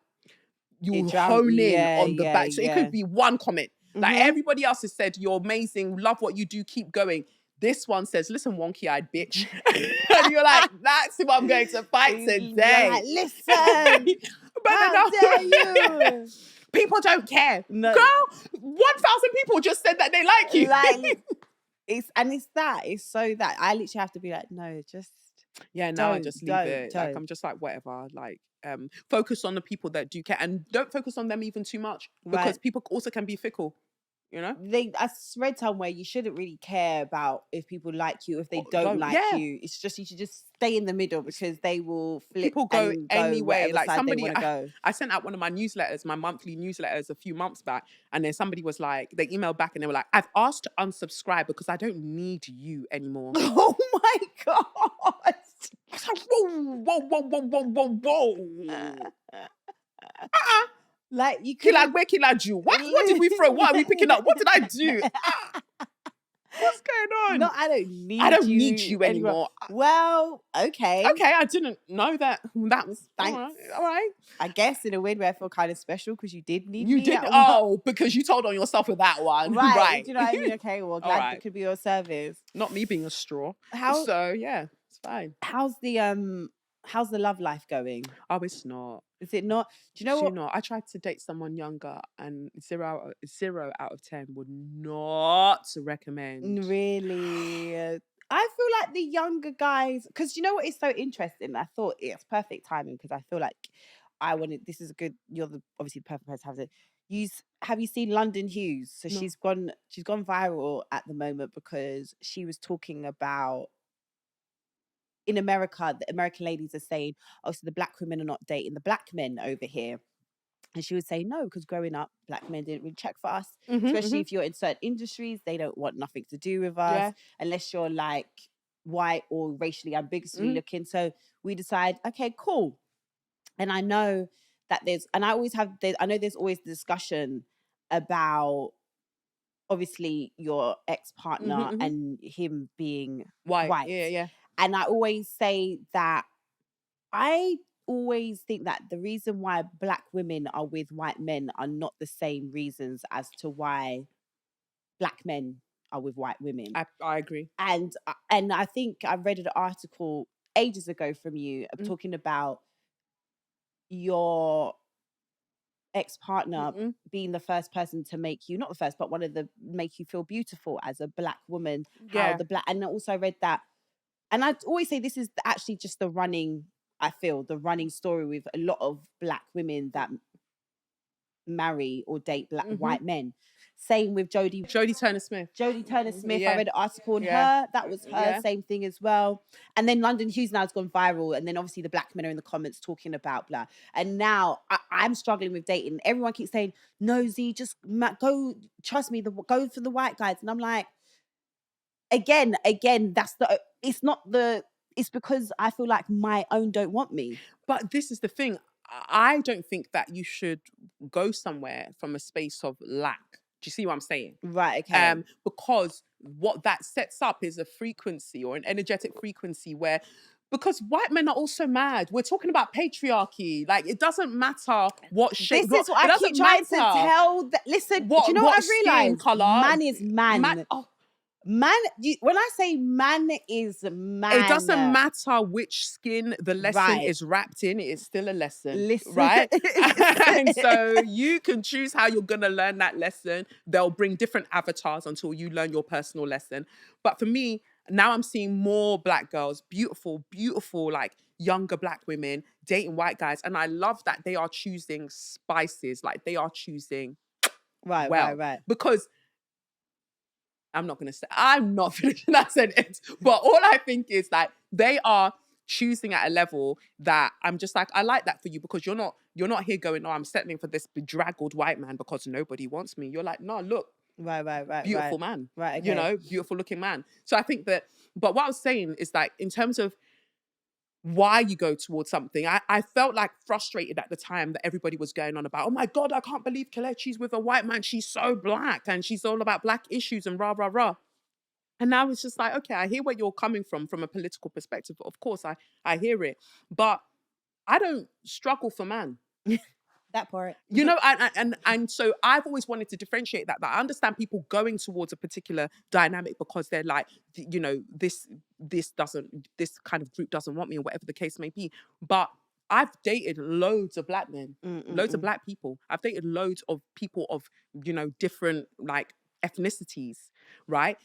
you hone in on the back. So it could be one comment. Like, everybody else has said, you're amazing, love what you do, keep going. This one says, listen, wonky-eyed bitch. And you're like, that's who I'm going to fight today. Like, listen, but how dare you? People don't care. No. Girl, 1,000 people just said that they like you. Like, it's so that I literally have to be like, no, just I just leave it. Like, I'm just like, whatever. Like, focus on the people that do care, and don't focus on them even too much, because people also can be fickle. you know? I read somewhere you shouldn't really care about if people like you, if they don't like Yeah. you. It's just you should just stay in the middle because they will flip People go and go anyway. whatever Like side they somebody, want to go. I sent out one of my newsletters, my monthly newsletters a few months back. And then somebody was like, they emailed back and they were like, I've asked to unsubscribe because I don't need you anymore. Oh my God. I was like, whoa. Like you could Where killed you? What did we throw? What are we picking up? What did I do? What's going on? No, I don't need you anymore. Well, okay. Okay, I didn't know that. That was Thanks. All right. I guess in a weird way I feel kind of special because you did need You me. did. Oh, because you told on yourself with that one. Right. Do you know what I mean? Okay, well, glad right. it could be your service. Not me being a straw. How? So yeah, it's fine. How's the love life going? Oh, it's not. Is it not? Do you know what? Not? I tried to date someone younger, and 0 out of 10 would not recommend. Really? I feel like the younger guys, because you know what is so interesting? I thought it's perfect timing because I feel like this is a good, obviously the perfect person to have it. Have you seen London Hughes? So No. she's gone viral at the moment because she was talking about in America, the American ladies are saying, oh, so the black women are not dating the black men over here. And she would say, no, because growing up, black men didn't really check for us, especially if you're in certain industries. They don't want nothing to do with us unless you're like white or racially ambiguously looking. So we decide, okay, cool. And I know that I know there's always the discussion about obviously your ex-partner and him being white. Yeah. And I always say that I always think that the reason why black women are with white men are not the same reasons as to why black men are with white women. I agree. And I think I read an article ages ago from you talking about your ex-partner being the first person to make you, not the first, but one of the make you feel beautiful as a black woman. Yeah. And also I read that, and I always say this is actually just the running story with a lot of black women that marry or date white men. Same with Jodie Turner-Smith. Yeah. I read an article on her. That was her. Same thing as well. And then London Hughes now has gone viral. And then obviously the black men are in the comments talking about blah. And now I'm struggling with dating. Everyone keeps saying, no, Z, just go, trust me, go for the white guys. And I'm like, again, it's because I feel like my own don't want me. But this is the thing. I don't think that you should go somewhere from a space of lack. Do you see what I'm saying? Right, okay. Because what that sets up is a frequency or an energetic frequency because white men are also mad. We're talking about patriarchy. Like, it doesn't matter what shape. This is what I keep trying to tell. Listen, do you know what I realized? Man is man. Man, when I say man is man, it doesn't matter which skin the lesson is wrapped in. It is still a lesson, right? And so you can choose how you're going to learn that lesson. They'll bring different avatars until you learn your personal lesson. But for me, now I'm seeing more black girls, beautiful, like younger black women dating white guys. And I love that they are choosing spices. Like, they are choosing right. Because I'm not finishing that sentence, but all I think is that they are choosing at a level that I'm just like, I like that for you, because you're not here going, oh, I'm settling for this bedraggled white man because nobody wants me. You're like, no, look, right, beautiful man, right, okay. Beautiful looking man. So I think that, but what I was saying is like, in terms of why you go towards something, I felt like frustrated at the time that everybody was going on about, oh my God, I can't believe Kelechi's with a white man. She's so black and she's all about black issues and rah, rah, rah. And now it's just like, okay, I hear where you're coming from a political perspective. Of course, I hear it. But I don't struggle for man. That part. And so I've always wanted to differentiate that I understand people going towards a particular dynamic because they're like, this kind of group doesn't want me, or whatever the case may be. But I've dated loads of black men, loads of black people. I've dated loads of people of, different like ethnicities, right?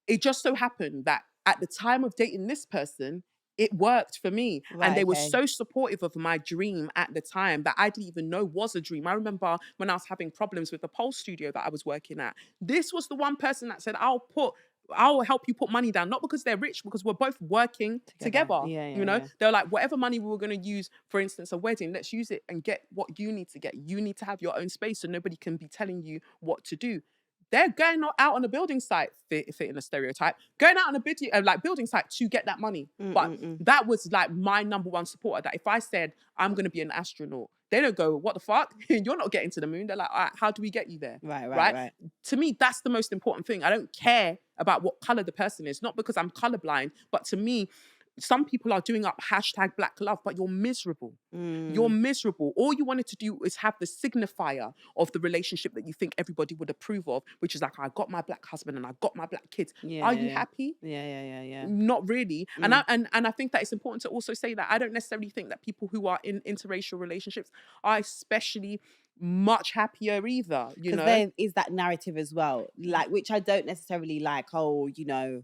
It just so happened that at the time of dating this person, it worked for me. Right, And they were okay. so supportive of my dream at the time that I didn't even know was a dream. I remember when I was having problems with the pole studio that I was working at, this was the one person that said, I'll help you put money down, not because they're rich, because we're both working together. Yeah, You know, they're like, whatever money we were going to use, for instance, a wedding, let's use it and get what you need to get. You need to have your own space so nobody can be telling you what to do. They're going out on a building site, fitting a stereotype, going out on a building site to get that money. But that was like my number one supporter. That if I said I'm going to be an astronaut, they don't go, what the fuck? You're not getting to the moon. They're like, all right, how do we get you there? Right. To me, that's the most important thing. I don't care about what color the person is, not because I'm colorblind, but to me, some people are doing up #BlackLove, but you're miserable. You're miserable. All you wanted to do is have the signifier of the relationship that you think everybody would approve of, which is like, I got my black husband and I got my black kids. Are you happy? Yeah. Not really. And I think that it's important to also say that I don't necessarily think that people who are in interracial relationships are especially much happier either. You know, there is that narrative as well, like, which I don't necessarily like. Oh, you know,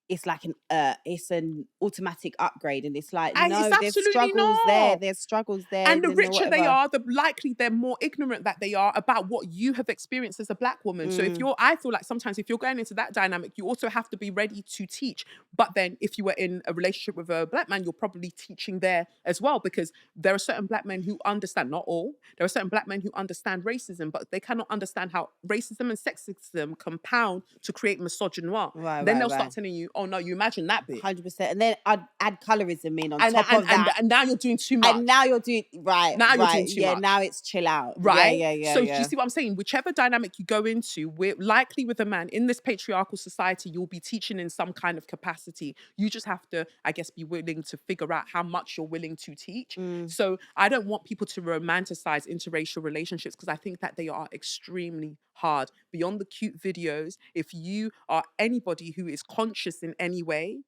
it's like it's an automatic upgrade, and it's like, no, there's struggles there, there's struggles there, and the richer they are, the likely they're more ignorant that they are about what you have experienced as a black woman. So I feel like sometimes if you're going into that dynamic, you also have to be ready to teach. But then if you were in a relationship with a black man, you're probably teaching there as well, because there are certain black men who understand, not all, there are certain black men who understand racism, but they cannot understand how racism and sexism compound to create misogynoir. Then they'll start telling you, oh no, you imagine that bit. 100%. And then I'd add colorism in on top of that. And now you're doing too much. And now you're doing, you're doing too much. Now it's chill out. Right? Yeah. So do you see what I'm saying? Whichever dynamic you go into, we're likely with a man in this patriarchal society, you'll be teaching in some kind of capacity. You just have to, I guess, be willing to figure out how much you're willing to teach. So I don't want people to romanticize interracial relationships, because I think that they are extremely hard. Beyond the cute videos, if you are anybody who is conscious in any way,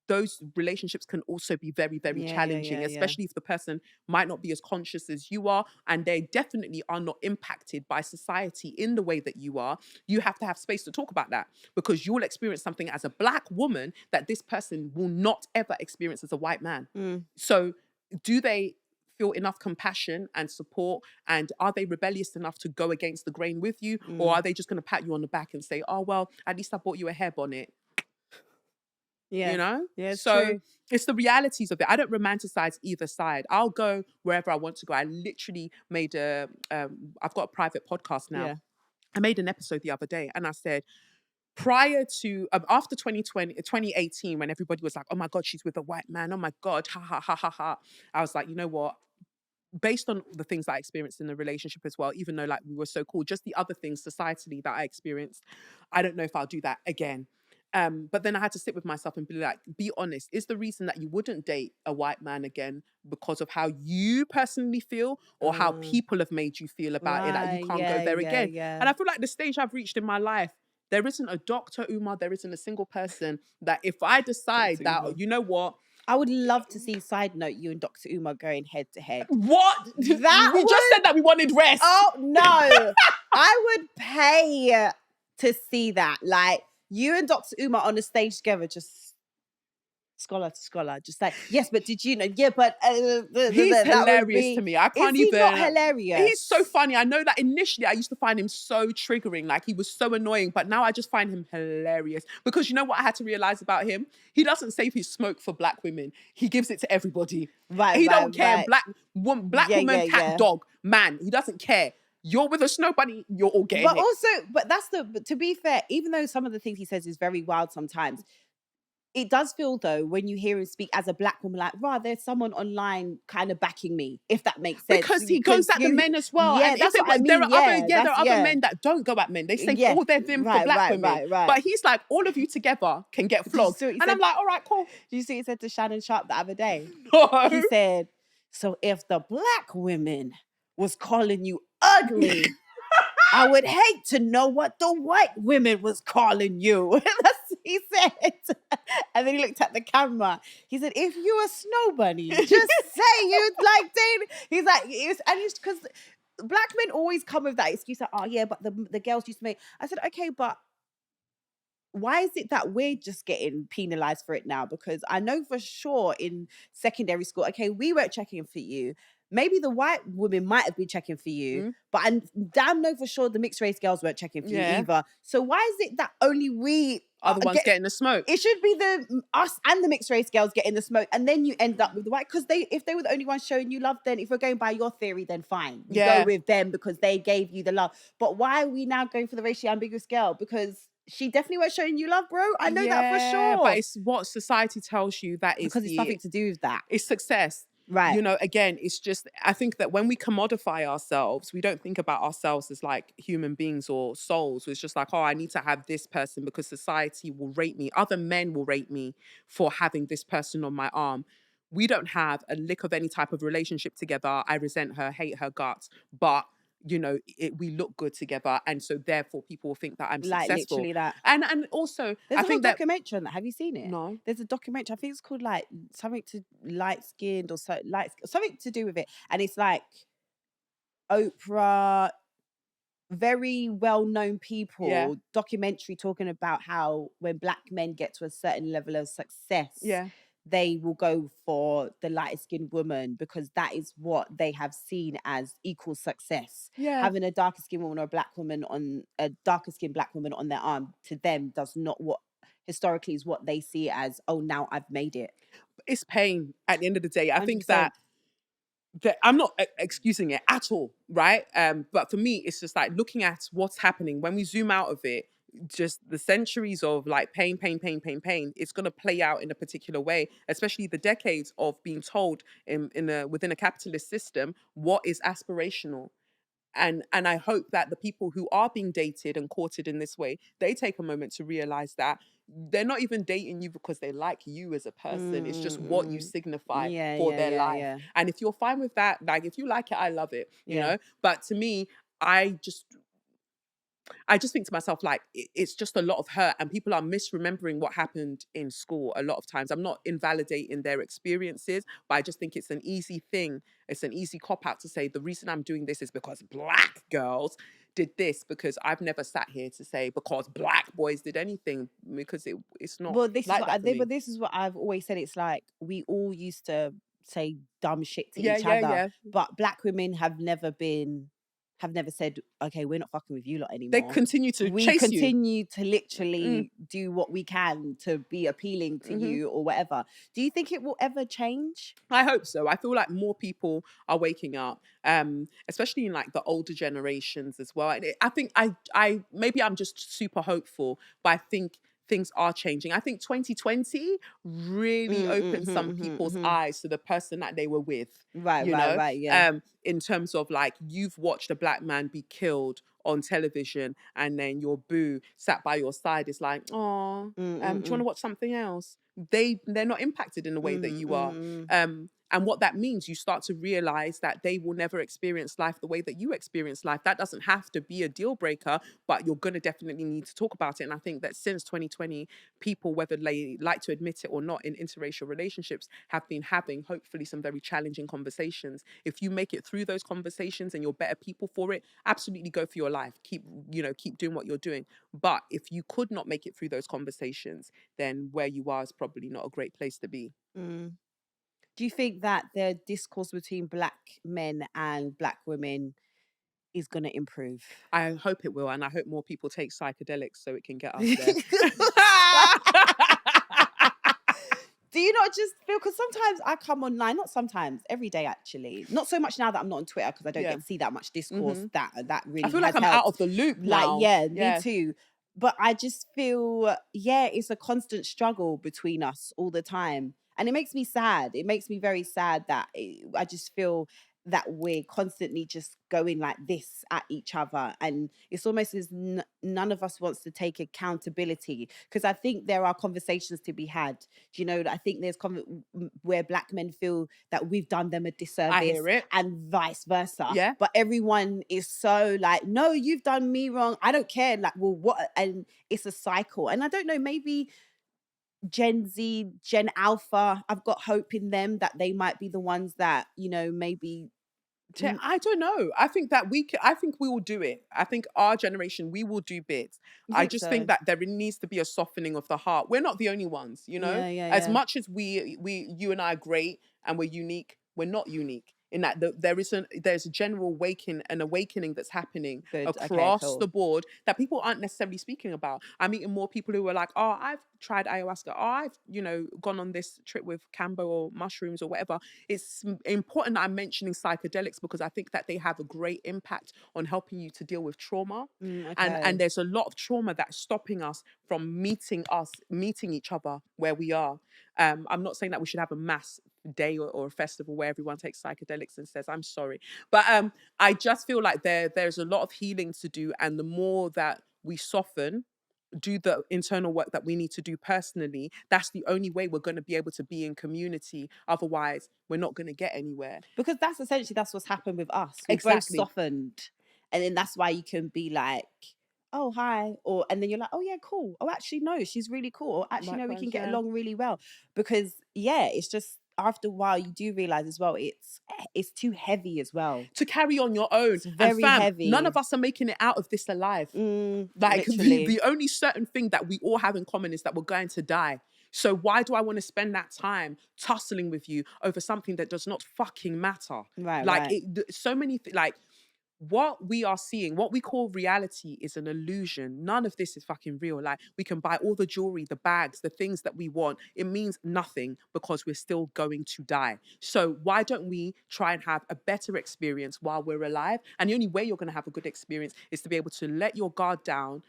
those relationships can also be very, very challenging, especially if the person might not be as conscious as you are, and they definitely are not impacted by society in the way that you are. You have to have space to talk about that, because you'll experience something as a black woman that this person will not ever experience as a white man. So do they feel enough compassion and support, and are they rebellious enough to go against the grain with you, or are they just going to pat you on the back and say, oh, well, at least I bought you a hair bonnet? Yeah. You know? Yeah, so true. It's the realities of it. I don't romanticize either side. I'll go wherever I want to go. I literally made I've got a private podcast now. Yeah. I made an episode the other day and I said, prior to, after 2018, when everybody was like, oh my God, she's with a white man. Oh my God, ha, ha, ha, ha, ha. I was like, you know what? Based on the things that I experienced in the relationship as well, even though like we were so cool, just the other things societally that I experienced, I don't know if I'll do that again. But then I had to sit with myself and be like, be honest, is the reason that you wouldn't date a white man again because of how you personally feel, or how people have made you feel about it, that you can't go there again? And I feel like the stage I've reached in my life, there isn't a Dr. Umar, there isn't a single person that if I decide that, you know what? I would love to see, side note, you and Dr. Umar going head to head. What? We just said that we wanted rest. Oh, no. I would pay to see that. Like, you and Dr. Umar on the stage together, just scholar to scholar, just like, yes, but did you know? Yeah, but he's hilarious to me. I can't even. Is he not hilarious? He's so funny. I know that initially I used to find him so triggering, like he was so annoying, but now I just find him hilarious, because you know what I had to realize about him? He doesn't save his smoke for black women. He gives it to everybody. He don't care. Black woman, cat, dog, man. He doesn't care. You're with a snow bunny, you're all getting it. But to be fair, even though some of the things he says is very wild sometimes, it does feel, though, when you hear him speak as a black woman, like, right, there's someone online kind of backing me, if that makes sense. Because he goes at the men as well. Yeah, that's what I mean. There are other men that don't go at men. They say all their vim for black women. Right. But he's like, all of you together can get flogged. And I'm like, all right, cool. Did you see what he said to Shannon Sharp the other day? No. He said, so if the black women was calling you ugly, I would hate to know what the white women was calling you. That's what he said. And then he looked at the camera. He said, if you a snow bunny, just say you'd like dating. He's like, because black men always come with that excuse like, oh yeah, but the girls used to make. I said, okay, but why is it that we're just getting penalized for it now? Because I know for sure in secondary school, okay, we weren't checking for you. Maybe the white women might have been checking for you, Mm. but I damn know for sure the mixed race girls weren't checking for you Yeah. either. So why is it that only we Are the ones getting the smoke? It should be us and the mixed race girls getting the smoke, and then you end up with the white, because if they were the only ones showing you love, then if we're going by your theory, then fine, you Yeah. go with them because they gave you the love. But why are we now going for the racially ambiguous girl? Because she definitely weren't showing you love, bro. I know that for sure. But it's what society tells you that is because it's nothing to do with that. It's success. Right. You know, again, it's just, I think that when we commodify ourselves, we don't think about ourselves as like human beings or souls. It's just like, oh, I need to have this person because society will rate me. Other men will rate me for having this person on my arm. We don't have a lick of any type of relationship together. I resent her, hate her guts, but you know, we look good together, and so therefore people will think that I'm Like successful. literally that. And also, There's I a think whole that documentary on that. Have you seen it? no, There's a documentary. I think it's called like something to light skinned or something to do with it, and it's like Oprah, very well-known people, Yeah. documentary talking about how when black men get to a certain level of success, yeah, they will go for the light-skinned woman because that is what they have seen as equal success. yeah. Having a darker skinned woman or a darker skinned black woman on their arm, to them does not what historically is what they see as, oh, now I've made it. It's pain at the end of the day. I think 100%. that I'm not excusing it at all, right? But for me, it's just like looking at what's happening when we zoom out of it. Just the centuries of like pain, it's going to play out in a particular way, especially the decades of being told within a capitalist system what is aspirational. And I hope that the people who are being dated and courted in this way, they take a moment to realize that they're not even dating you because they like you as a person. It's just what you signify for their life. Yeah. And if you're fine with that, like if you like it, I love it, you Yeah. know? But to me, I just think to myself, like, it's just a lot of hurt, and people are misremembering what happened in school a lot of times. I'm not invalidating their experiences, but I just think it's an easy thing. It's an easy cop out to say the reason I'm doing this is because black girls did this, because I've never sat here to say because black boys did anything, because it's not Well, this like is that for me. but this is what I've always said. It's like we all used to say dumb shit to Yeah, each yeah, other, yeah. but black women have never said, okay, we're not fucking with you lot anymore. They continue to we chase you. continue to literally do what we can to be appealing to you or whatever. Do you think it will ever change? I hope so. I feel like more people are waking up, especially in like the older generations as well. And I think I maybe I'm just super hopeful, but I think things are changing. I think 2020 really opened some people's eyes to the person that they were with. Right, Yeah. In terms of like, you've watched a black man be killed on television, and then your boo sat by your side is like, oh, do you want to watch something else? They're not impacted in the way that you are. And what that means, you start to realize that they will never experience life the way that you experience life. That doesn't have to be a deal breaker, but you're going to definitely need to talk about it. And I think that since 2020, people, whether they like to admit it or not, in interracial relationships, have been having hopefully some very challenging conversations. If you make it through those conversations and you're better people for it, absolutely go for your life. Keep doing what you're doing. But if you could not make it through those conversations, then where you are is probably not a great place to be. Do you think that the discourse between black men and black women is going to improve? I hope it will, and I hope more people take psychedelics so it can get us there. Do you not just feel, because sometimes I come online, not sometimes, every day actually, not so much now that I'm not on Twitter because I don't get to see that much discourse that really I feel like I'm helped. out of the loop now. Like, me too. But I just feel, it's a constant struggle between us all the time. And it makes me sad. It makes me very sad that I just feel that we're constantly just going like this at each other. And it's almost as none of us wants to take accountability. Because I think there are conversations to be had. Do you know, I think there's where black men feel that we've done them a disservice. I hear it. And vice versa. Yeah. But everyone is so like, no, you've done me wrong. I don't care. Like, well, what? And it's a cycle. And I don't know, maybe Gen Z, Gen Alpha, I've got hope in them that they might be the ones that, maybe I don't know. I think that I think we will do it. I think our generation, we will do bits. You I think just so? think that there needs to be a softening of the heart. We're not the only ones, you know? As Yeah. much as you and I are great and we're unique, we're not unique. In that there's a general awakening that's happening Good. Okay, across cool. the board that people aren't necessarily speaking about. I'm meeting more people who are like, oh, I've tried ayahuasca. Oh, I've, gone on this trip with Cambo or mushrooms or whatever. It's important that I'm mentioning psychedelics because I think that they have a great impact on helping you to deal with trauma. Okay. And there's a lot of trauma that's stopping us from meeting each other where we are. I'm not saying that we should have a mass day or a festival where everyone takes psychedelics and says, I'm sorry. But I just feel like there's a lot of healing to do. And the more that we soften, do the internal work that we need to do personally, that's the only way we're going to be able to be in community. Otherwise, we're not going to get anywhere. Because that's what's happened with us. We Exactly. both softened. And then that's why you can be like, oh, hi. And then you're like, oh, yeah, cool. Oh, actually, no, she's really cool. Or actually, no, we Likewise, can get yeah. along really well. Because, yeah, it's just after a while, you do realize as well, it's too heavy as well. To carry on your own. It's very heavy. None of us are making it out of this alive. Like the only certain thing that we all have in common is that we're going to die. So why do I want to spend that time tussling with you over something that does not fucking matter? Right, like right. So many like what we are seeing, what we call reality, is an illusion. None of this is fucking real. Like, we can buy all the jewelry, the bags, the things that we want. It means nothing because we're still going to die. So why don't we try and have a better experience while we're alive? And the only way you're going to have a good experience is to be able to let your guard down,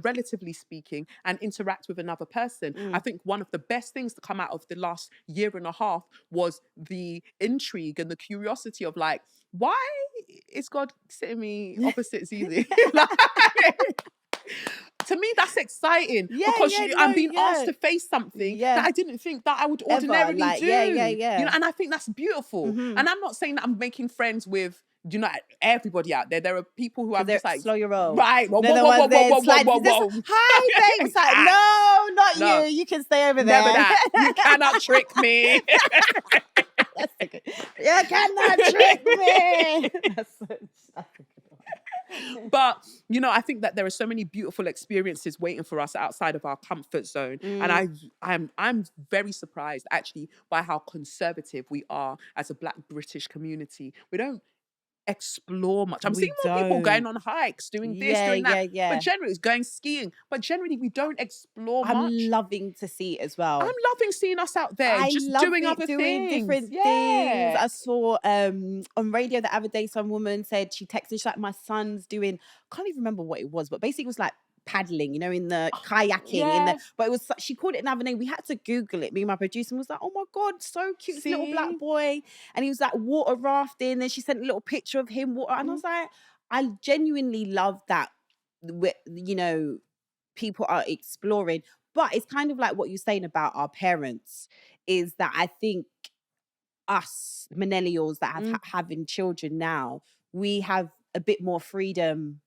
relatively speaking, and interact with another person. I think one of the best things to come out of the last year and a half was the intrigue and the curiosity of like, why is God sitting me opposite Zeze? To me, that's exciting because I'm being asked to face something that I didn't think that I would ordinarily do. Yeah. And I think that's beautiful. And I'm not saying that I'm making friends with everybody out there. There are people who I'm just like, slow your roll. Right. Whoa. Hi, babe. It's like, no, not you. You can stay over there. Never that. You cannot trick me. That's a good. You cannot trick me. That's a good one. But I think that there are so many beautiful experiences waiting for us outside of our comfort zone, and I'm very surprised actually by how conservative we are as a Black British community. We don't explore much. I'm seeing more people going on hikes, doing this, doing that. Yeah. But generally, it's going skiing. But generally, we don't explore much. I'm loving to see it as well. I'm loving seeing us out there, just doing other things, different things. I saw on radio the other day, some woman said she texted, she's like, my son's doing, I can't even remember what it was, but basically it was like paddling, in the kayaking, but it was, she called it another name. We had to Google it. Me and my producer was like, oh my God, so cute, this little Black boy. And he was like water rafting. Then she sent a little picture of him water. And I was like, I genuinely love that, people are exploring. But it's kind of like what you're saying about our parents, is that I think us millennials that have having children now, we have a bit more freedom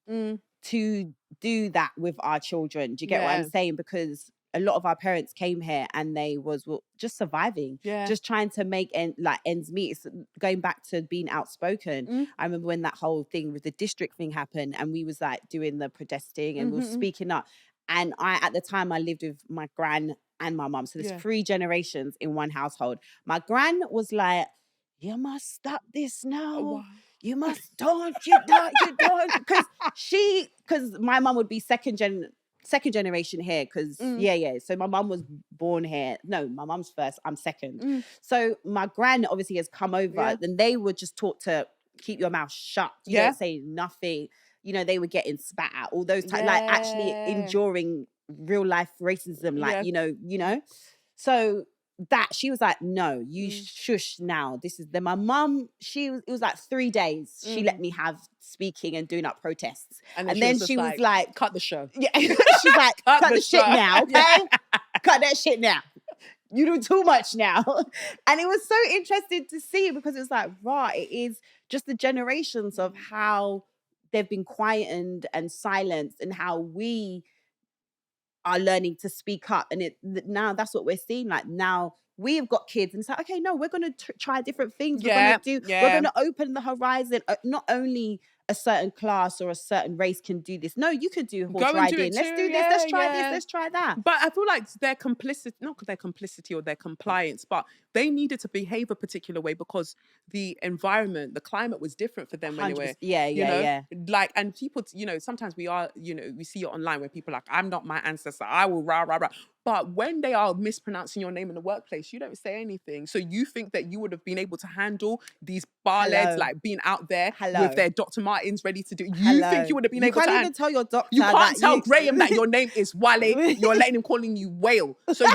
to do that with our children. Do you get what I'm saying? Because a lot of our parents came here and they was just surviving, just trying to make ends meet. It's going back to being outspoken. I remember when that whole thing with the district thing happened, and we was like doing the protesting and we were speaking up. And at the time I lived with my gran and my mum. So there's 3 generations in one household. My gran was like, you must stop this now. Oh, wow. You must don't. Because my mum would be second generation here. Because so my mum was born here. No, my mum's first. I'm second. So my gran obviously has come over. Then they were just taught to keep your mouth shut. You don't say nothing. They were getting spat at. All those times, like actually enduring real life racism. So that she was like, no, you shush now. This is my mum. It was like 3 days. She let me have speaking and doing up protests, and then she was like, cut the show. Yeah, she's like, cut the shit now, okay? Cut that shit now. You do too much now. And it was so interesting to see, because it was like, right, it is just the generations of how they've been quietened and silenced, and how we are learning to speak up. And now that's what we're seeing. Like, now we have got kids, and it's like, okay, no, we're going to try different things. Yeah, We're going to open the horizon. Not only a certain class or a certain race can do this. No, you could do horse Go and do riding. it Let's too. do this. Yeah, Let's try yeah. this. Let's try that. But I feel like their complicity, not their complicity or their compliance, but they needed to behave a particular way because the environment, the climate was different for them anyway. 100%. Yeah. Like, and people, sometimes we are, we see it online where people are like, I'm not my ancestor. I will rah, rah, rah. But when they are mispronouncing your name in the workplace, you don't say anything. So you think that you would have been able to handle these bar leads, like being out there with their Dr. Martens ready to do. You think you would have been able to? You can't even tell your doctor. You can't tell Graham that your name is Wale. You're letting him calling you Whale. So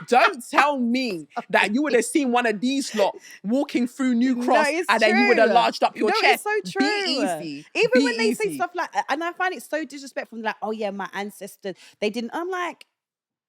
don't tell me that you would have seen one of these lot walking through New Cross and then you would have larged up your chest. It's so true. Be easy. Even when they say stuff like, and I find it so disrespectful, like, oh yeah, my ancestors, they didn't. I'm like,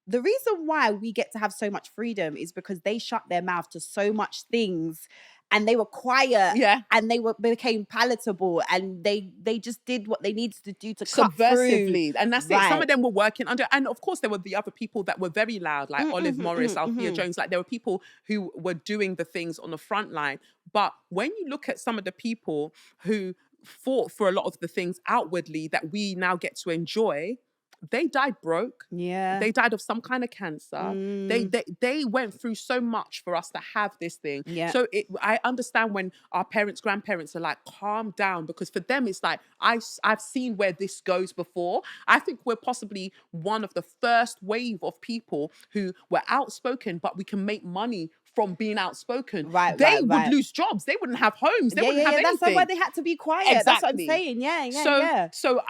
the reason why we get to have so much freedom is because they shut their mouth to so much things, and they were quiet, and they became palatable, and they just did what they needed to do to subversively, and that's it. Some of them were working under, and of course there were the other people that were very loud, like Olive Morris, Althea Jones. Like there were people who were doing the things on the front line. But when you look at some of the people who fought for a lot of the things outwardly that we now get to enjoy, they died broke. Yeah. They died of some kind of cancer. They went through so much for us to have this thing. Yeah. So I understand when our parents, grandparents are like, calm down, because for them it's like, I've seen where this goes before. I think we're possibly one of the first wave of people who were outspoken, but we can make money from being outspoken. They would lose jobs. They wouldn't have homes. They wouldn't have anything. That's why they had to be quiet. Exactly. That's what I'm saying. Yeah. So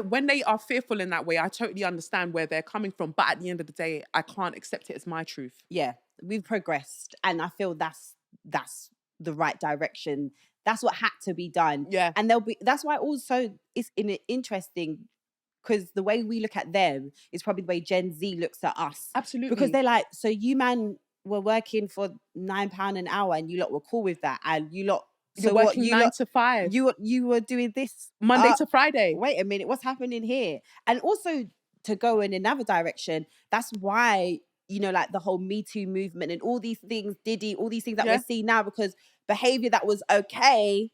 when they are fearful in that way, I totally understand where they're coming from. But at the end of the day, I can't accept it as my truth. Yeah, we've progressed, and I feel that's the right direction. That's what had to be done. Yeah, and that's why also it's interesting, because the way we look at them is probably the way Gen Z looks at us. Absolutely, because they're like, so you man were working for £9 an hour, and you lot were cool with that, and you lot. So you're working 9 to 5. You were doing this Monday to Friday. Wait a minute, what's happening here? And also to go in another direction, that's why, like the whole Me Too movement and all these things, Diddy, all these things that we're seeing now, because behavior that was okay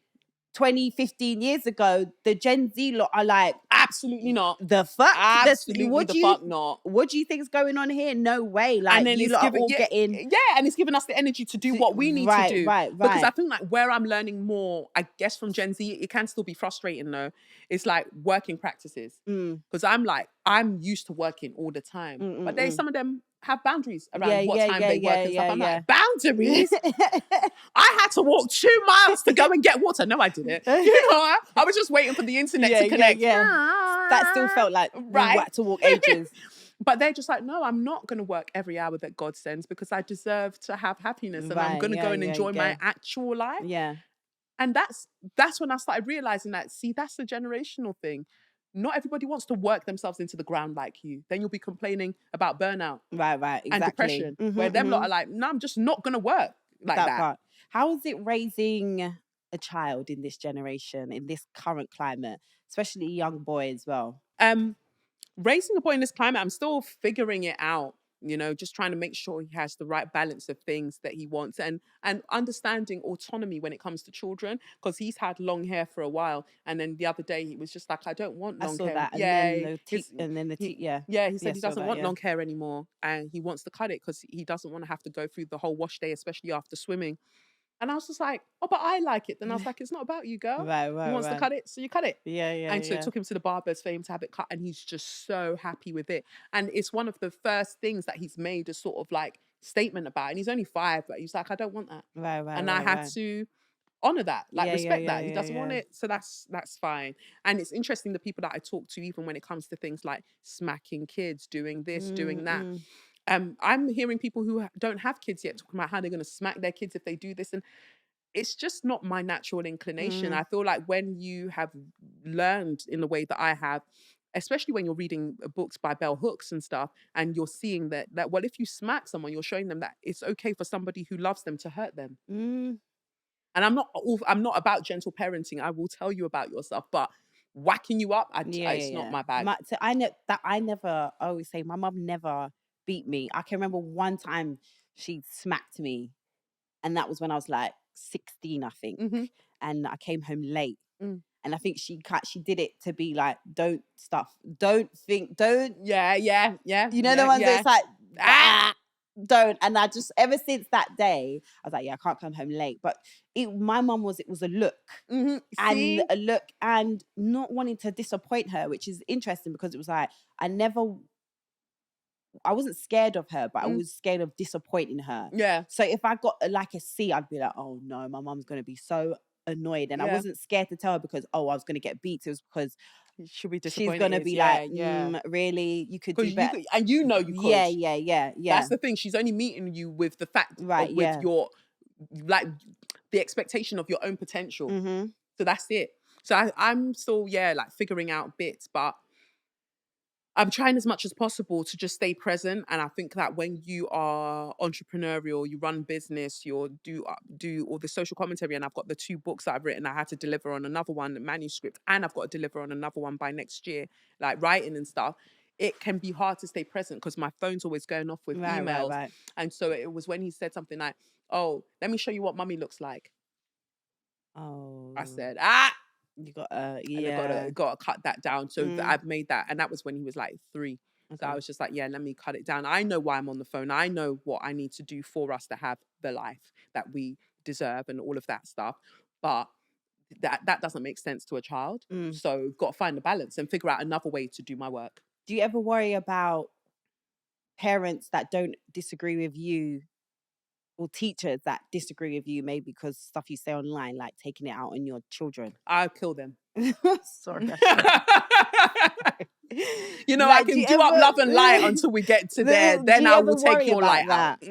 20, 15 years ago, the Gen Z lot are like, absolutely not. The fuck? Absolutely fuck not. What do you think's going on here? No way. Like, and then you lot are all getting... Yeah, and it's giving us the energy to do what we need to do. Right. Because I think like where I'm learning more, I guess from Gen Z, it can still be frustrating though. It's like working practices. Because I'm used to working all the time. But some of them have boundaries around what time they work and stuff. I'm like, boundaries? I had to walk 2 miles to go and get water. No, I didn't. I was just waiting for the internet to connect. That still felt like we had to walk ages. But they're just like, no, I'm not going to work every hour that God sends, because I deserve to have happiness, and I'm going to go and enjoy my actual life. Yeah. And that's when I started realizing that, see, that's the generational thing. Not everybody wants to work themselves into the ground like you. Then you'll be complaining about burnout. Right, exactly. And depression. Where them lot are like, no, I'm just not going to work like that. Part. How is it raising a child in this generation, in this current climate, especially a young boy as well? Raising a boy in this climate, I'm still figuring it out. Just trying to make sure he has the right balance of things that he wants, and understanding autonomy when it comes to children, because he's had long hair for a while, and then the other day he was just like, I don't want long hair. That. And then he said he doesn't want long hair anymore, and he wants to cut it because he doesn't want to have to go through the whole wash day, especially after swimming. And I was just like, oh, but I like it. Then I was like, it's not about you, girl. Right. He wants to cut it, so you cut it. Yeah. And so it took him to the barbers for him to have it cut, and he's just so happy with it. And it's one of the first things that he's made a sort of like statement about. And he's only 5, but he's like, I don't want that. Right. And I had to honor that, respect that. He doesn't want it, so that's fine. And it's interesting, the people that I talk to, even when it comes to things like smacking kids, doing this, doing that. I'm hearing people who don't have kids yet talking about how they're going to smack their kids if they do this, and it's just not my natural inclination. I feel like when you have learned in the way that I have, especially when you're reading books by bell hooks and stuff, and you're seeing that well, if you smack someone, you're showing them that it's okay for somebody who loves them to hurt them. And I'm not about gentle parenting. I will tell you about yourself, but whacking you up, it's not my bag. I always say my mum never beat me. I can remember one time she smacked me. And that was when I was like 16, I think. Mm-hmm. And I came home late. Mm. And I think she did it to be like, don't Yeah, yeah, yeah. you know, yeah, the ones yeah. that's like, Ah! don't. And I just, ever since that day, I was like, yeah, I can't come home late. But my mum it was a look. Mm-hmm. And See? a look, and not wanting to disappoint her, which is interesting because it was like, I wasn't scared of her, but I was scared of disappointing her. Yeah. So if I got like a C, I'd be like, oh no, my mum's going to be so annoyed. And I Yeah. wasn't scared to tell her because, I was going to get beat. It was because She'll be she's disappointed. going to be yeah, like, yeah. really? You could do Because better. you know you could. Yeah. That's the thing. She's only meeting you with the fact Right, with yeah. your, like, the expectation of your own potential. Mm-hmm. So that's it. So I'm still, like, figuring out bits, but I'm trying as much as possible to just stay present. And I think that when you are entrepreneurial, you run business, you do all the social commentary. And I've got the 2 books that I've written. I had to deliver on another one, the manuscript, and I've got to deliver on another one by next year, like writing and stuff. It can be hard to stay present because my phone's always going off with emails. Right. And so it was when he said something like, oh, let me show you what mummy looks like. Oh. I said, you got and I gotta cut that down. So I've made that, and that was when he was like 3. So I was just like, yeah, let me cut it down. I know why I'm on the phone. I know what I need to do for us to have the life that we deserve and all of that stuff. But that doesn't make sense to a child. So got to find the balance and figure out another way to do my work. Do you ever worry about parents that don't disagree with you, or teachers that disagree with you, maybe because stuff you say online, like taking it out on your children? I'll kill them. Sorry. You know, Like, I can do up love and light until we get to there. Then I will take your light out.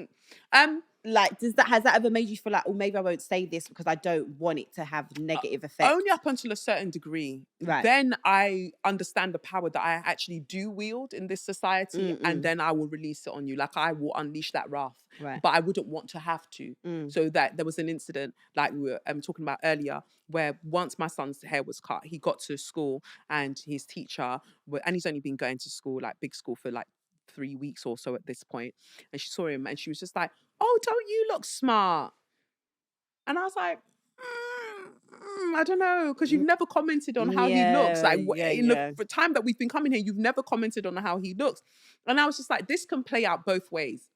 Like, has that ever made you feel like, oh, maybe I won't say this because I don't want it to have negative effects? Only up until a certain degree. Right. Then I understand the power that I actually do wield in this society, and then I will release it on you. Like, I will unleash that wrath. Right. But I wouldn't want to have to. So that there was an incident, like we were talking about earlier, where once my son's hair was cut, he got to school and his teacher, and he's only been going to school, like big school, for like 3 weeks or so at this point. And she saw him and she was just like, oh, don't you look smart? And I was like, I don't know, because you've never commented on how he looks. Like, in the time that we've been coming here, you've never commented on how he looks. And I was just like, this can play out both ways,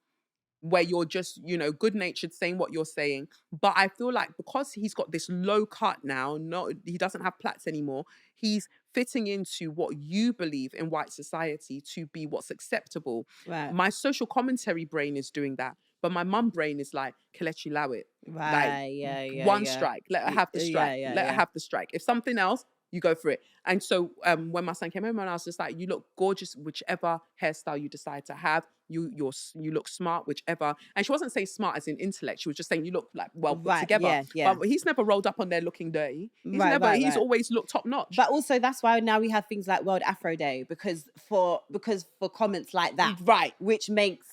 where you're just, good-natured saying what you're saying. But I feel like because he's got this low cut now, he doesn't have plaits anymore, he's fitting into what you believe in white society to be what's acceptable. Right. My social commentary brain is doing that. But my mum brain is like, Kelechi, allow it. Right, like, one strike. Let her have the strike. Let her have the strike. If something else, you go for it. And so when my son came home, and I was just like, you look gorgeous, whichever hairstyle you decide to have. You look smart, whichever. And she wasn't saying smart as in intellect. She was just saying you look like well put together. Yeah. But he's never rolled up on there looking dirty. He's always looked top notch. But also that's why now we have things like World Afro Day, because for comments like that, right, which makes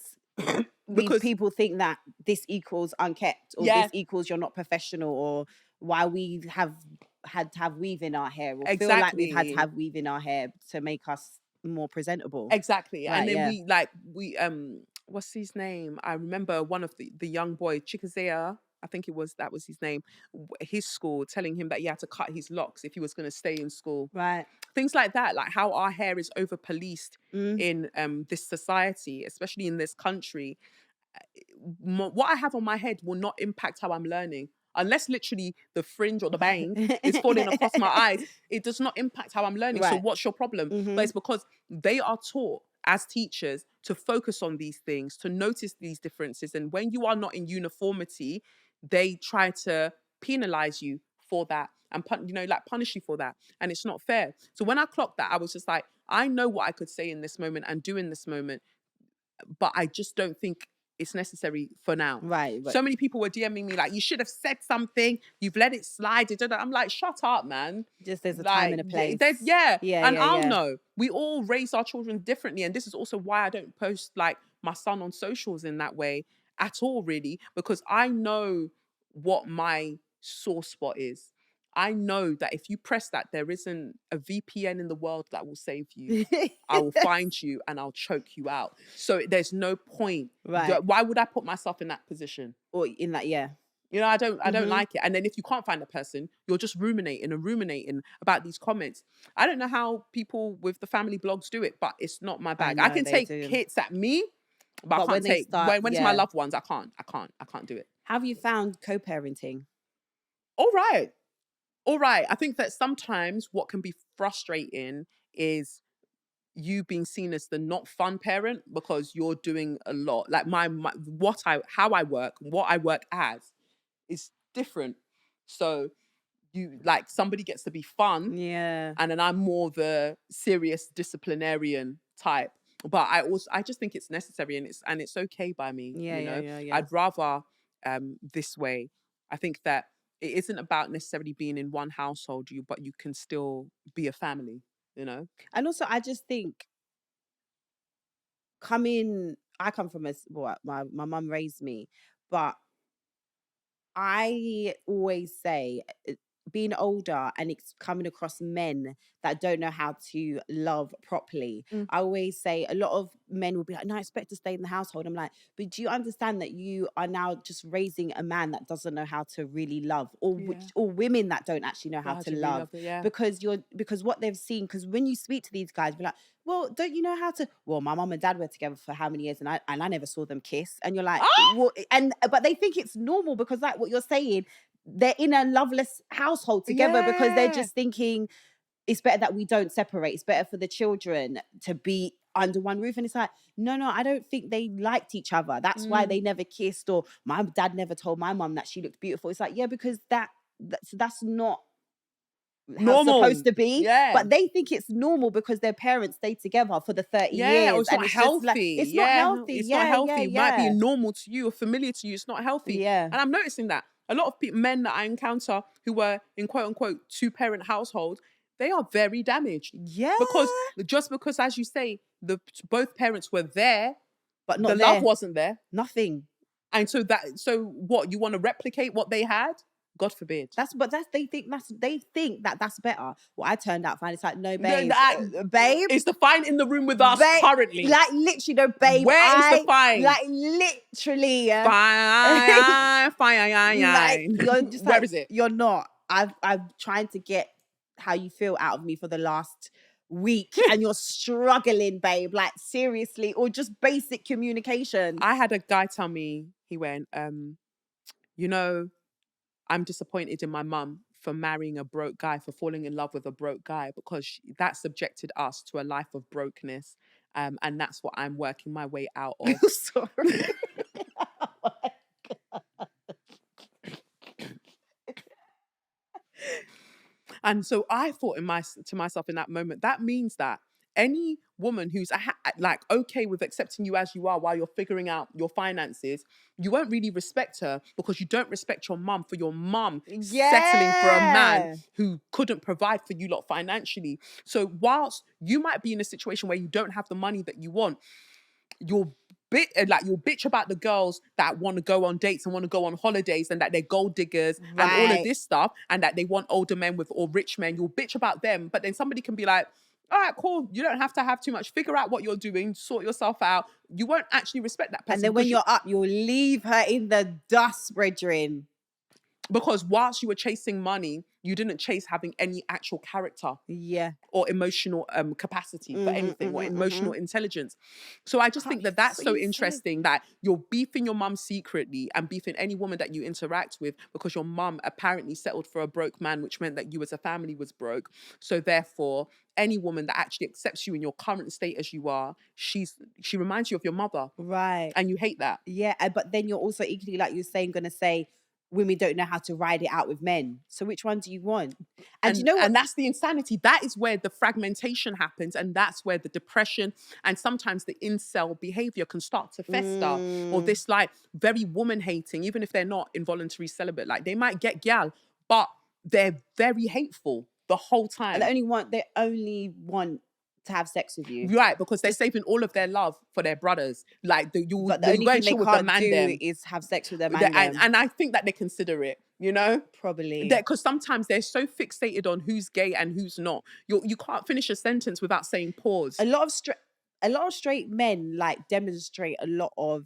because people think that this equals unkept, or this equals you're not professional, or why we have had to have weave in our hair, or feel like we've had to have weave in our hair to make us more presentable. Exactly. Right, and then we what's his name? I remember one of the young boy, Chikazea, I think that was his name, his school telling him that he had to cut his locks if he was going to stay in school. Right. Things like that, like how our hair is over policed in this society, especially in this country. What I have on my head will not impact how I'm learning. Unless literally the fringe or the bang is falling across my eyes, it does not impact how I'm learning. Right. So what's your problem? But it's because they are taught as teachers to focus on these things, to notice these differences. And when you are not in uniformity, they try to penalize you for that and punish you for that. And it's not fair. So when I clocked that, I was just like, I know what I could say in this moment and do in this moment, but I just don't think it's necessary for now. Right. So many people were DMing me like, you should have said something. You've let it slide. I'm like, shut up, man. Just there's a time and a place. I'll know. We all raise our children differently. And this is also why I don't post like my son on socials in that way at all, really, because I know what my sore spot is. I know that if you press that, there isn't a VPN in the world that will save you. I will find you and I'll choke you out. So there's no point. Right. Why would I put myself in that position? Or in that, yeah. You know, I don't like it. And then if you can't find a person, you're just ruminating about these comments. I don't know how people with the family blogs do it, but it's not my bag. I know, can they take do. hits at me, but I But can't when they take start- when it's my loved ones, I can't do it. Have you found co-parenting? All right. I think that sometimes what can be frustrating is you being seen as the not fun parent because you're doing a lot. Like how I work, what I work as is different. So you like somebody gets to be fun, Yeah. and then I'm more the serious disciplinarian type. But I just think it's necessary, and it's okay by me. Yeah, you know, yeah. I'd rather this way. I think that it isn't about necessarily being in one household, but you can still be a family. You know, And also, I just think I come from my mum raised me, but I always say, being older and it's coming across men that don't know how to love properly. Mm. I always say a lot of men will be like, no, I expect to stay in the household. I'm like, but do you understand that you are now just raising a man that doesn't know how to really love, or women that don't actually know how to love, because what they've seen, because when you speak to these guys, be like, well, don't you know how to? Well, my mum and dad were together for how many years, and I never saw them kiss. And you're like, well, but they think it's normal because, like what you're saying, they're in a loveless household together because they're just thinking it's better that we don't separate. It's better for the children to be under one roof. And it's like, no, I don't think they liked each other. That's why they never kissed, or my dad never told my mum that she looked beautiful. It's like, yeah, because that's not how it's supposed to be. But they think it's normal because their parents stayed together for the 30 years. It's not healthy. It's not healthy. It's not healthy. It might be normal to you or familiar to you. It's not healthy. Yeah. And I'm noticing that a lot of men that I encounter who were in quote unquote 2-parent household, they are very damaged. Yeah. Because, as you say, both parents were there, but not the love wasn't there. Nothing. And so what, you want to replicate what they had? God forbid. They think that's better. Well, I turned out fine. It's like, no, babe. Babe. It's the fine in the room with us currently. Like, literally, no, babe. Where is the fine? Like, literally. Fine. Like, you're just where is it? You're not. I'm trying to get how you feel out of me for the last week and you're struggling, babe. Like, seriously. Or just basic communication. I had a guy tell me, he went, you know, I'm disappointed in my mum for marrying a broke guy, for falling in love with a broke guy, because that subjected us to a life of brokenness. And that's what I'm working my way out of. Sorry. Oh my God. And so I thought to myself in that moment, that means that any woman who's like okay with accepting you as you are while you're figuring out your finances, you won't really respect her because you don't respect your mum for your mum settling for a man who couldn't provide for you lot financially. So whilst you might be in a situation where you don't have the money that you want, you'll bitch about the girls that want to go on dates and want to go on holidays and that they're gold diggers and all of this stuff, and that they want older men or rich men. You'll bitch about them, but then somebody can be like, all right, cool. You don't have to have too much. Figure out what you're doing. Sort yourself out. You won't actually respect that person. And then when you're up, you'll leave her in the dust, brethren. Because whilst you were chasing money, you didn't chase having any actual character. Yeah. Or emotional capacity for anything, or emotional intelligence. So I just think that that's so interesting that you're beefing your mum secretly and beefing any woman that you interact with because your mum apparently settled for a broke man, which meant that you as a family was broke. So therefore, any woman that actually accepts you in your current state as you are, she reminds you of your mother. Right. And you hate that. Yeah, but then you're also equally, like you're saying, going to say, women don't know how to ride it out with men. So which one do you want? And you know what? And that's the insanity. That is where the fragmentation happens. And that's where the depression and sometimes the incel behavior can start to fester. Or this like very woman hating, even if they're not involuntary celibate. Like they might get gal, but they're very hateful the whole time. And they only want to have sex with you. Right, because they're saving all of their love for their brothers. Like but the only thing they can't do is have sex with them. And I think that they consider it. you know? Probably. Because sometimes they're so fixated on who's gay and who's not. You can't finish a sentence without saying pause. A lot of straight men like demonstrate a lot of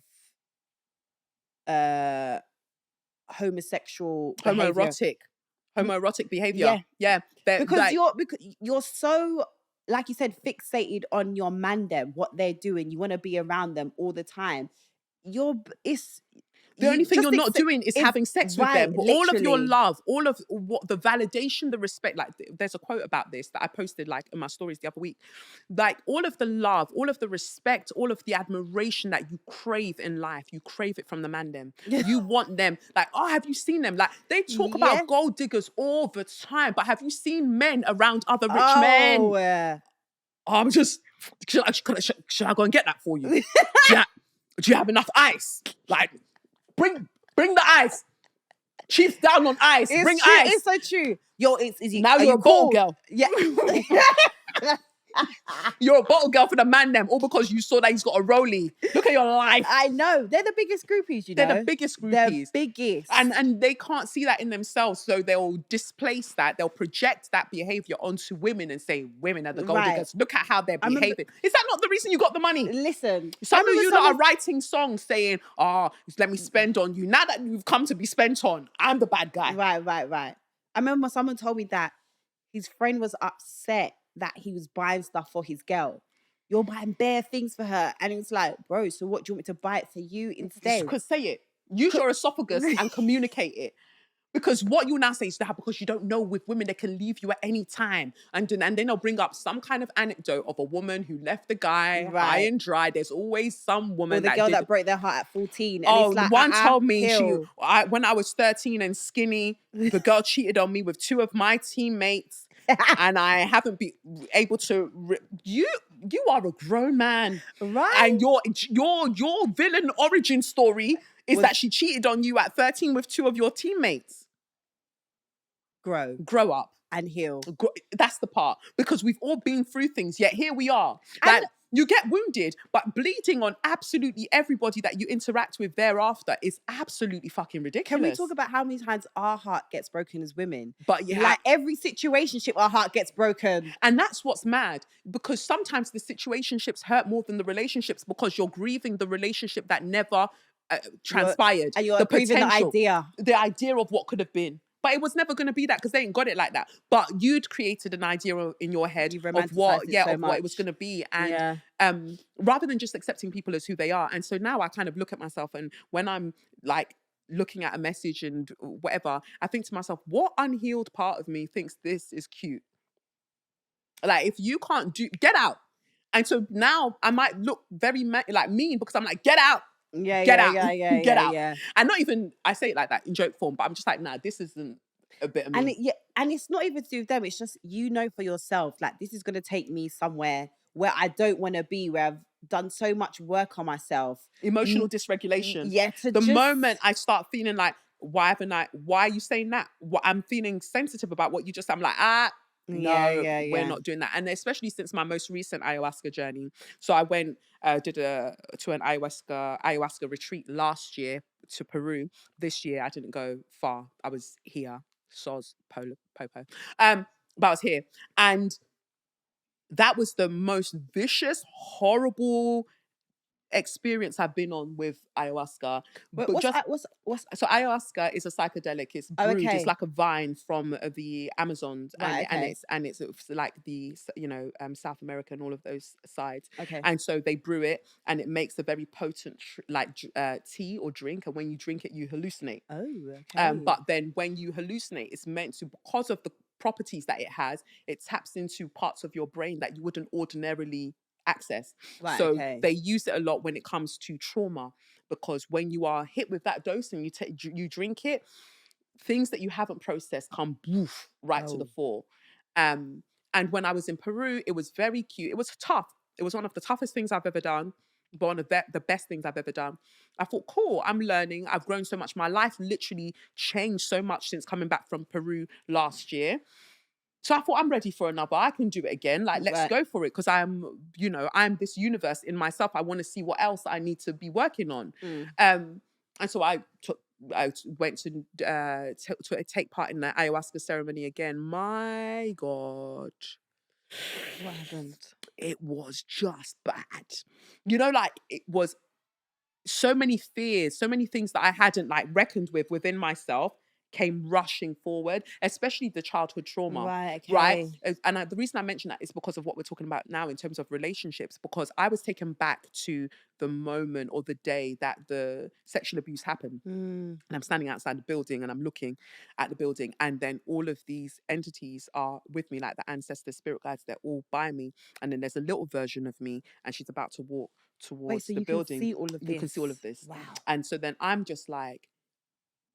homosexual behavior. Homoerotic behavior. Yeah. Because you're so, like you said, fixated on your mandem, what they're doing. You want to be around them all the time. The only thing you're not doing is having sex with them. But all of your love, all of what the validation, the respect, like there's a quote about this that I posted like in my stories the other week. Like all of the love, all of the respect, all of the admiration that you crave in life, you crave it from the man them. You want them. Like, oh, have you seen them? Like they talk about gold diggers all the time, but have you seen men around other rich men? I'm just, should I go and get that for you? Do you have enough ice? Like, Bring the ice. Chiefs down on ice. Bring ice. It's so true. Now you're a bottle girl. Yeah. You're a bottle girl for the man them, all because you saw that he's got a rollie. Look at your life. I know. They're the biggest groupies, you know. They're the biggest groupies. They're biggest. And they can't see that in themselves, so they'll displace that. They'll project that behavior onto women and say, women are the gold diggers. Look at how they're behaving. Is that not the reason you got the money? Listen. Some of you that are writing songs saying, let me spend on you. Now that you've come to be spent on, I'm the bad guy. Right. I remember someone told me that his friend was upset that he was buying stuff for his girl. You're buying bare things for her. And it's like, bro, so what do you want me to buy it for you instead? Because say it. Use your esophagus and communicate it. Because what you now say is that because you don't know with women, they can leave you at any time. And then they'll bring up some kind of anecdote of a woman who left the guy high and dry. There's always some woman that broke their heart at 14. And it's like, one told me when I was 13 and skinny, the girl cheated on me with 2 of my teammates. And I haven't been able to. You are a grown man, right? And your villain origin story is that she cheated on you at 13 with 2 of your teammates. Grow up and heal. That's the part, because we've all been through things. Yet here we are. Like, you get wounded, but bleeding on absolutely everybody that you interact with thereafter is absolutely fucking ridiculous. Can we talk about how many times our heart gets broken as women? But like every situationship, our heart gets broken. And that's what's mad, because sometimes the situationships hurt more than the relationships, because you're grieving the relationship that never transpired. And you're grieving the idea of what could have been. But it was never going to be that, because they ain't got it like that. But you'd created an idea in your head of what it was going to be. And rather than just accepting people as who they are. And so now I kind of look at myself, and when I'm like looking at a message and whatever, I think to myself, what unhealed part of me thinks this is cute? Like, if you can't get out. And so now I might look very mean, because I'm like, get out. Get out. And not even, I say it like that in joke form, but I'm just like, nah, this isn't a bit of me. And it's not even to do with them. It's just, for yourself, like, this is going to take me somewhere where I don't want to be, where I've done so much work on myself. Emotional dysregulation. The moment I start feeling like, why are you saying that? I'm feeling sensitive about what you just, I'm like, we're not doing that. And especially since my most recent ayahuasca journey. So I went, did an ayahuasca retreat last year to Peru. This year I didn't go far. I was here, popo. But I was here, and that was the most vicious, horrible experience I've been on with ayahuasca. So ayahuasca is a psychedelic. It's brewed. It's like a vine from the Amazons, and it's like the South America and all of those sides. And so they brew it, and it makes a very potent tea or drink. And when you drink it, you hallucinate. But then when you hallucinate, it's meant to, because of the properties that it has, it taps into parts of your brain that you wouldn't ordinarily access. They use it a lot when it comes to trauma, because when you are hit with that dose and you drink it, things that you haven't processed come to the fore. And when I was in Peru, it was very cute. It was tough. It was one of the toughest things I've ever done, but one of the best things I've ever done. I thought, cool, I'm learning. I've grown so much. My life literally changed so much since coming back from Peru last year. So I thought, I'm ready for another. I can do it again. Like, let's go for it. Because I'm this universe in myself. I want to see what else I need to be working on. And so I took went to take part in the ayahuasca ceremony again. My God, What happened? it was just bad. You know, like it was so many fears, so many things that I hadn't like reckoned with within myself came rushing forward, especially the childhood trauma, Right, right? okay. And the reason I mention that is because of what we're talking about now in terms of relationships, because I was taken back to the moment or the day that the sexual abuse happened. Mm, And I'm standing outside the building and I'm looking at the building, and then all of these entities are with me, like the ancestors, spirit guides, they're all by me. And then there's a little version of me, and she's about to walk wait, so towards the you can building. see all of You can see all of this? this. Wow. And so then I'm just like,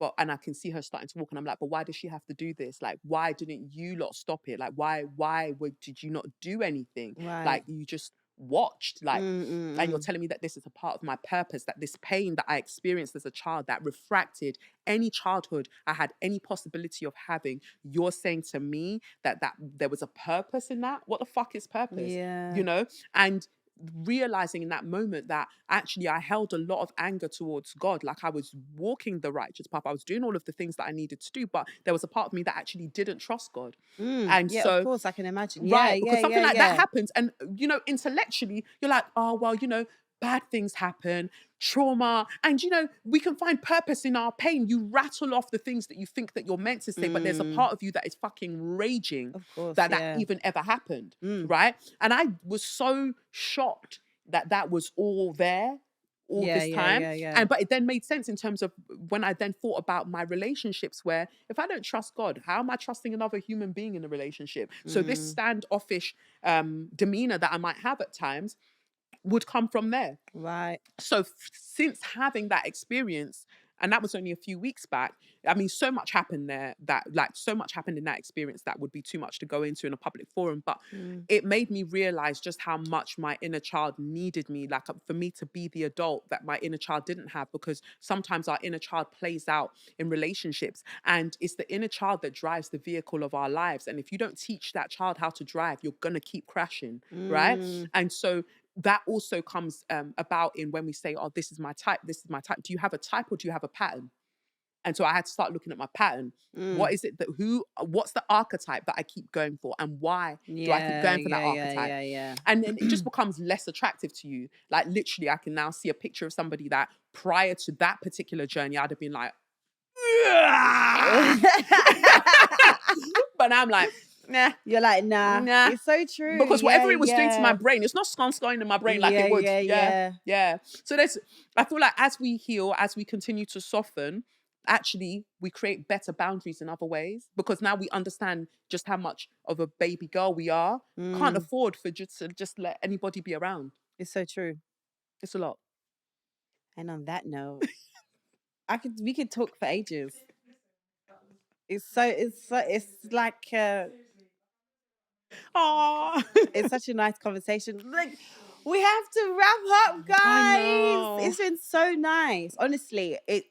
but, and I can see her starting to walk, and I'm like, but why does she have to do this? Like, why didn't you lot stop it? Like, did you not do anything? Right. Like, you just watched, like, and you're Mm. telling me that this is a part of my purpose, that this pain that I experienced as a child that refracted any childhood I had any possibility of having. You're saying to me that there was a purpose in that? What the fuck is purpose? Yeah. You know? And realizing in that moment that actually I held a lot of anger towards God. Like I was walking the righteous path, I was doing all of the things that I needed to do, but there was a part of me that actually didn't trust God. And Yeah, of so, course, I can imagine. Yeah, right, yeah, because something yeah, like that yeah. happens, and you know, intellectually you're like, oh well, you know, bad things happen, trauma, and you know, we can find purpose in our pain. You rattle off the things that you think that you're meant to say, but there's a part of you that is fucking raging Of course, that yeah. even ever happened. Mm. Right. And I was so shocked that was all there all Yeah, this yeah, time. yeah, yeah. And but it then made sense in terms of when I then thought about my relationships, where if I don't trust God, how am I trusting another human being in a relationship? So this standoffish demeanor that I might have at times would come from there. Right. So since having that experience, and that was only a few weeks back, I mean, so much happened there, that like so much happened in that experience that would be too much to go into in a public forum, but it made me realize just how much my inner child needed me, like for me to be the adult that my inner child didn't have, because sometimes our inner child plays out in relationships, and it's the inner child that drives the vehicle of our lives. And if you don't teach that child how to drive, you're gonna keep crashing, right? And so that also comes about in when we say, oh, this is my type, this is my type. Do you have a type or do you have a pattern? And so I had to start looking at my pattern. What is it what's the archetype that I keep going for, and why do I keep Yeah, going for that yeah, yeah, archetype? yeah, yeah. And then it just becomes less attractive to you. Like literally, I can now see a picture of somebody that prior to that particular journey, I'd have been like, but now I'm like, nah. You're like, nah. It's so true. Because Yeah, whatever it was doing to my yeah. brain, it's not scoring in my brain like Yeah, it would. yeah, yeah. Yeah. So I feel like as we heal, as we continue to soften, actually we create better boundaries in other ways, because now we understand just how much of a baby girl we are. Can't afford for just let anybody be around. It's so true. It's a lot. And on that note, we could talk for ages. It's like Oh, it's such a nice conversation. Like, we have to wrap up, guys. I know. It's been so nice. Honestly, it's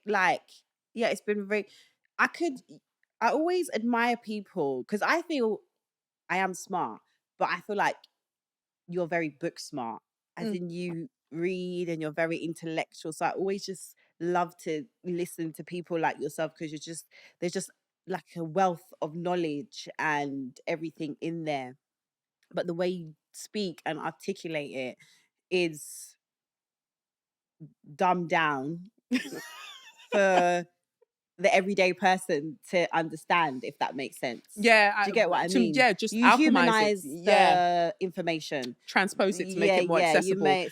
been very. I always admire people because I feel I am smart, but I feel like you're very book smart, as in you read and you're very intellectual. So I always just love to listen to people like yourself, because there's just like a wealth of knowledge and everything in there. But the way you speak and articulate it is dumbed down for the everyday person to understand, if that makes sense. Yeah. Do you get what I mean? Yeah, just You alchemize humanize it. Yeah. the information. Transpose it to make it more accessible.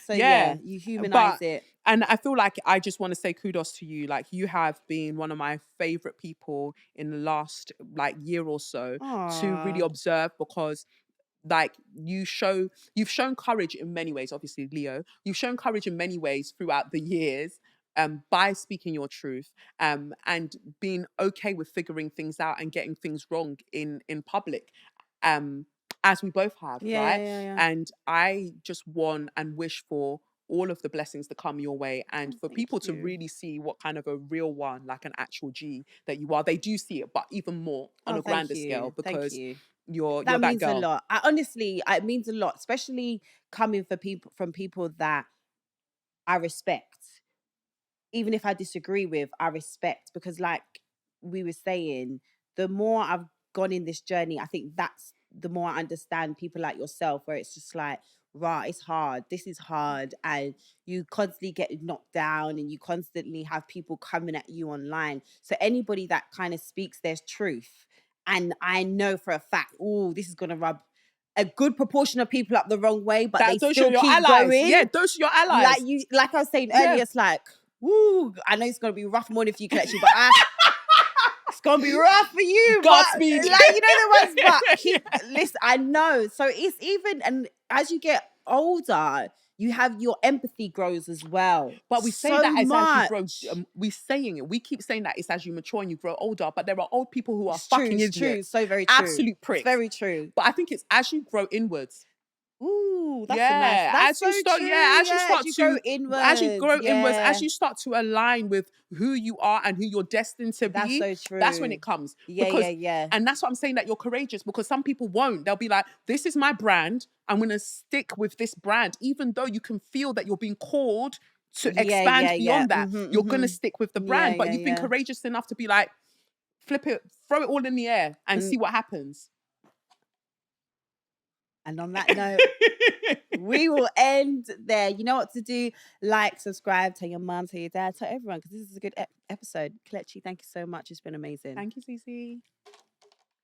You humanize it. And I feel like I just want to say kudos to you. Like, you have been one of my favorite people in the last like year or so to really Aw. observe, because like you've shown courage in many ways. Obviously, Leo, you've shown courage in many ways throughout the years, by speaking your truth, and being okay with figuring things out and getting things wrong in public, as we both have, right? Yeah. And I just want and wish for all of the blessings to come your way, and for Thank people to you. really see what kind of a real one, like an actual G that you are. They do see it, but even more on a grander scale, Thank because you. you're That that means girl. a lot. It means a lot, especially coming from people that I respect. even if I disagree with, I respect, because like we were saying, the more I've gone in this journey, I think that's the more I understand people like yourself, where it's just like, right, it's hard. This is hard. And you constantly get knocked down and you constantly have people coming at you online. So anybody that kind of speaks their truth, and I know for a fact, oh, this is going to rub a good proportion of people up the wrong way, but they Those are still your keep allies. going. Yeah, those are your allies. Like I was saying Yeah. earlier, it's like, woo, I know it's gonna be rough morning for you, Kelechi, but it's gonna be rough for you. Godspeed. But, like, you know the ones, but listen, I know. So it's even, and as you get older, you have your empathy grows as well. But we say so that as much. you grow. We're saying it. We keep saying that it's as you mature and you grow older. But there are old people who are It's fucking true, it's idiots. true, so very true. Absolute pricks. It's very true. But I think it's as you grow inwards. Ooh, that's yeah, a nice. That's as you so start, true. yeah, as you start as to go inwards, as you grow inwards, yeah. as you start to align with who you are and who you're destined to That's be, so true. that's when it comes. Yeah. And that's what I'm saying, that you're courageous, because some people won't. They'll be like, this is my brand. I'm going to stick with this brand, even though you can feel that you're being called to expand beyond that. You're going to stick with the brand, but you've been courageous enough to be like, flip it, throw it all in the air and see what happens. And on that note, we will end there. You know what to do. Like, subscribe, tell your mum, tell your dad, tell everyone, because this is a good episode. Kelechi, thank you so much. It's been amazing. Thank you, Zeze.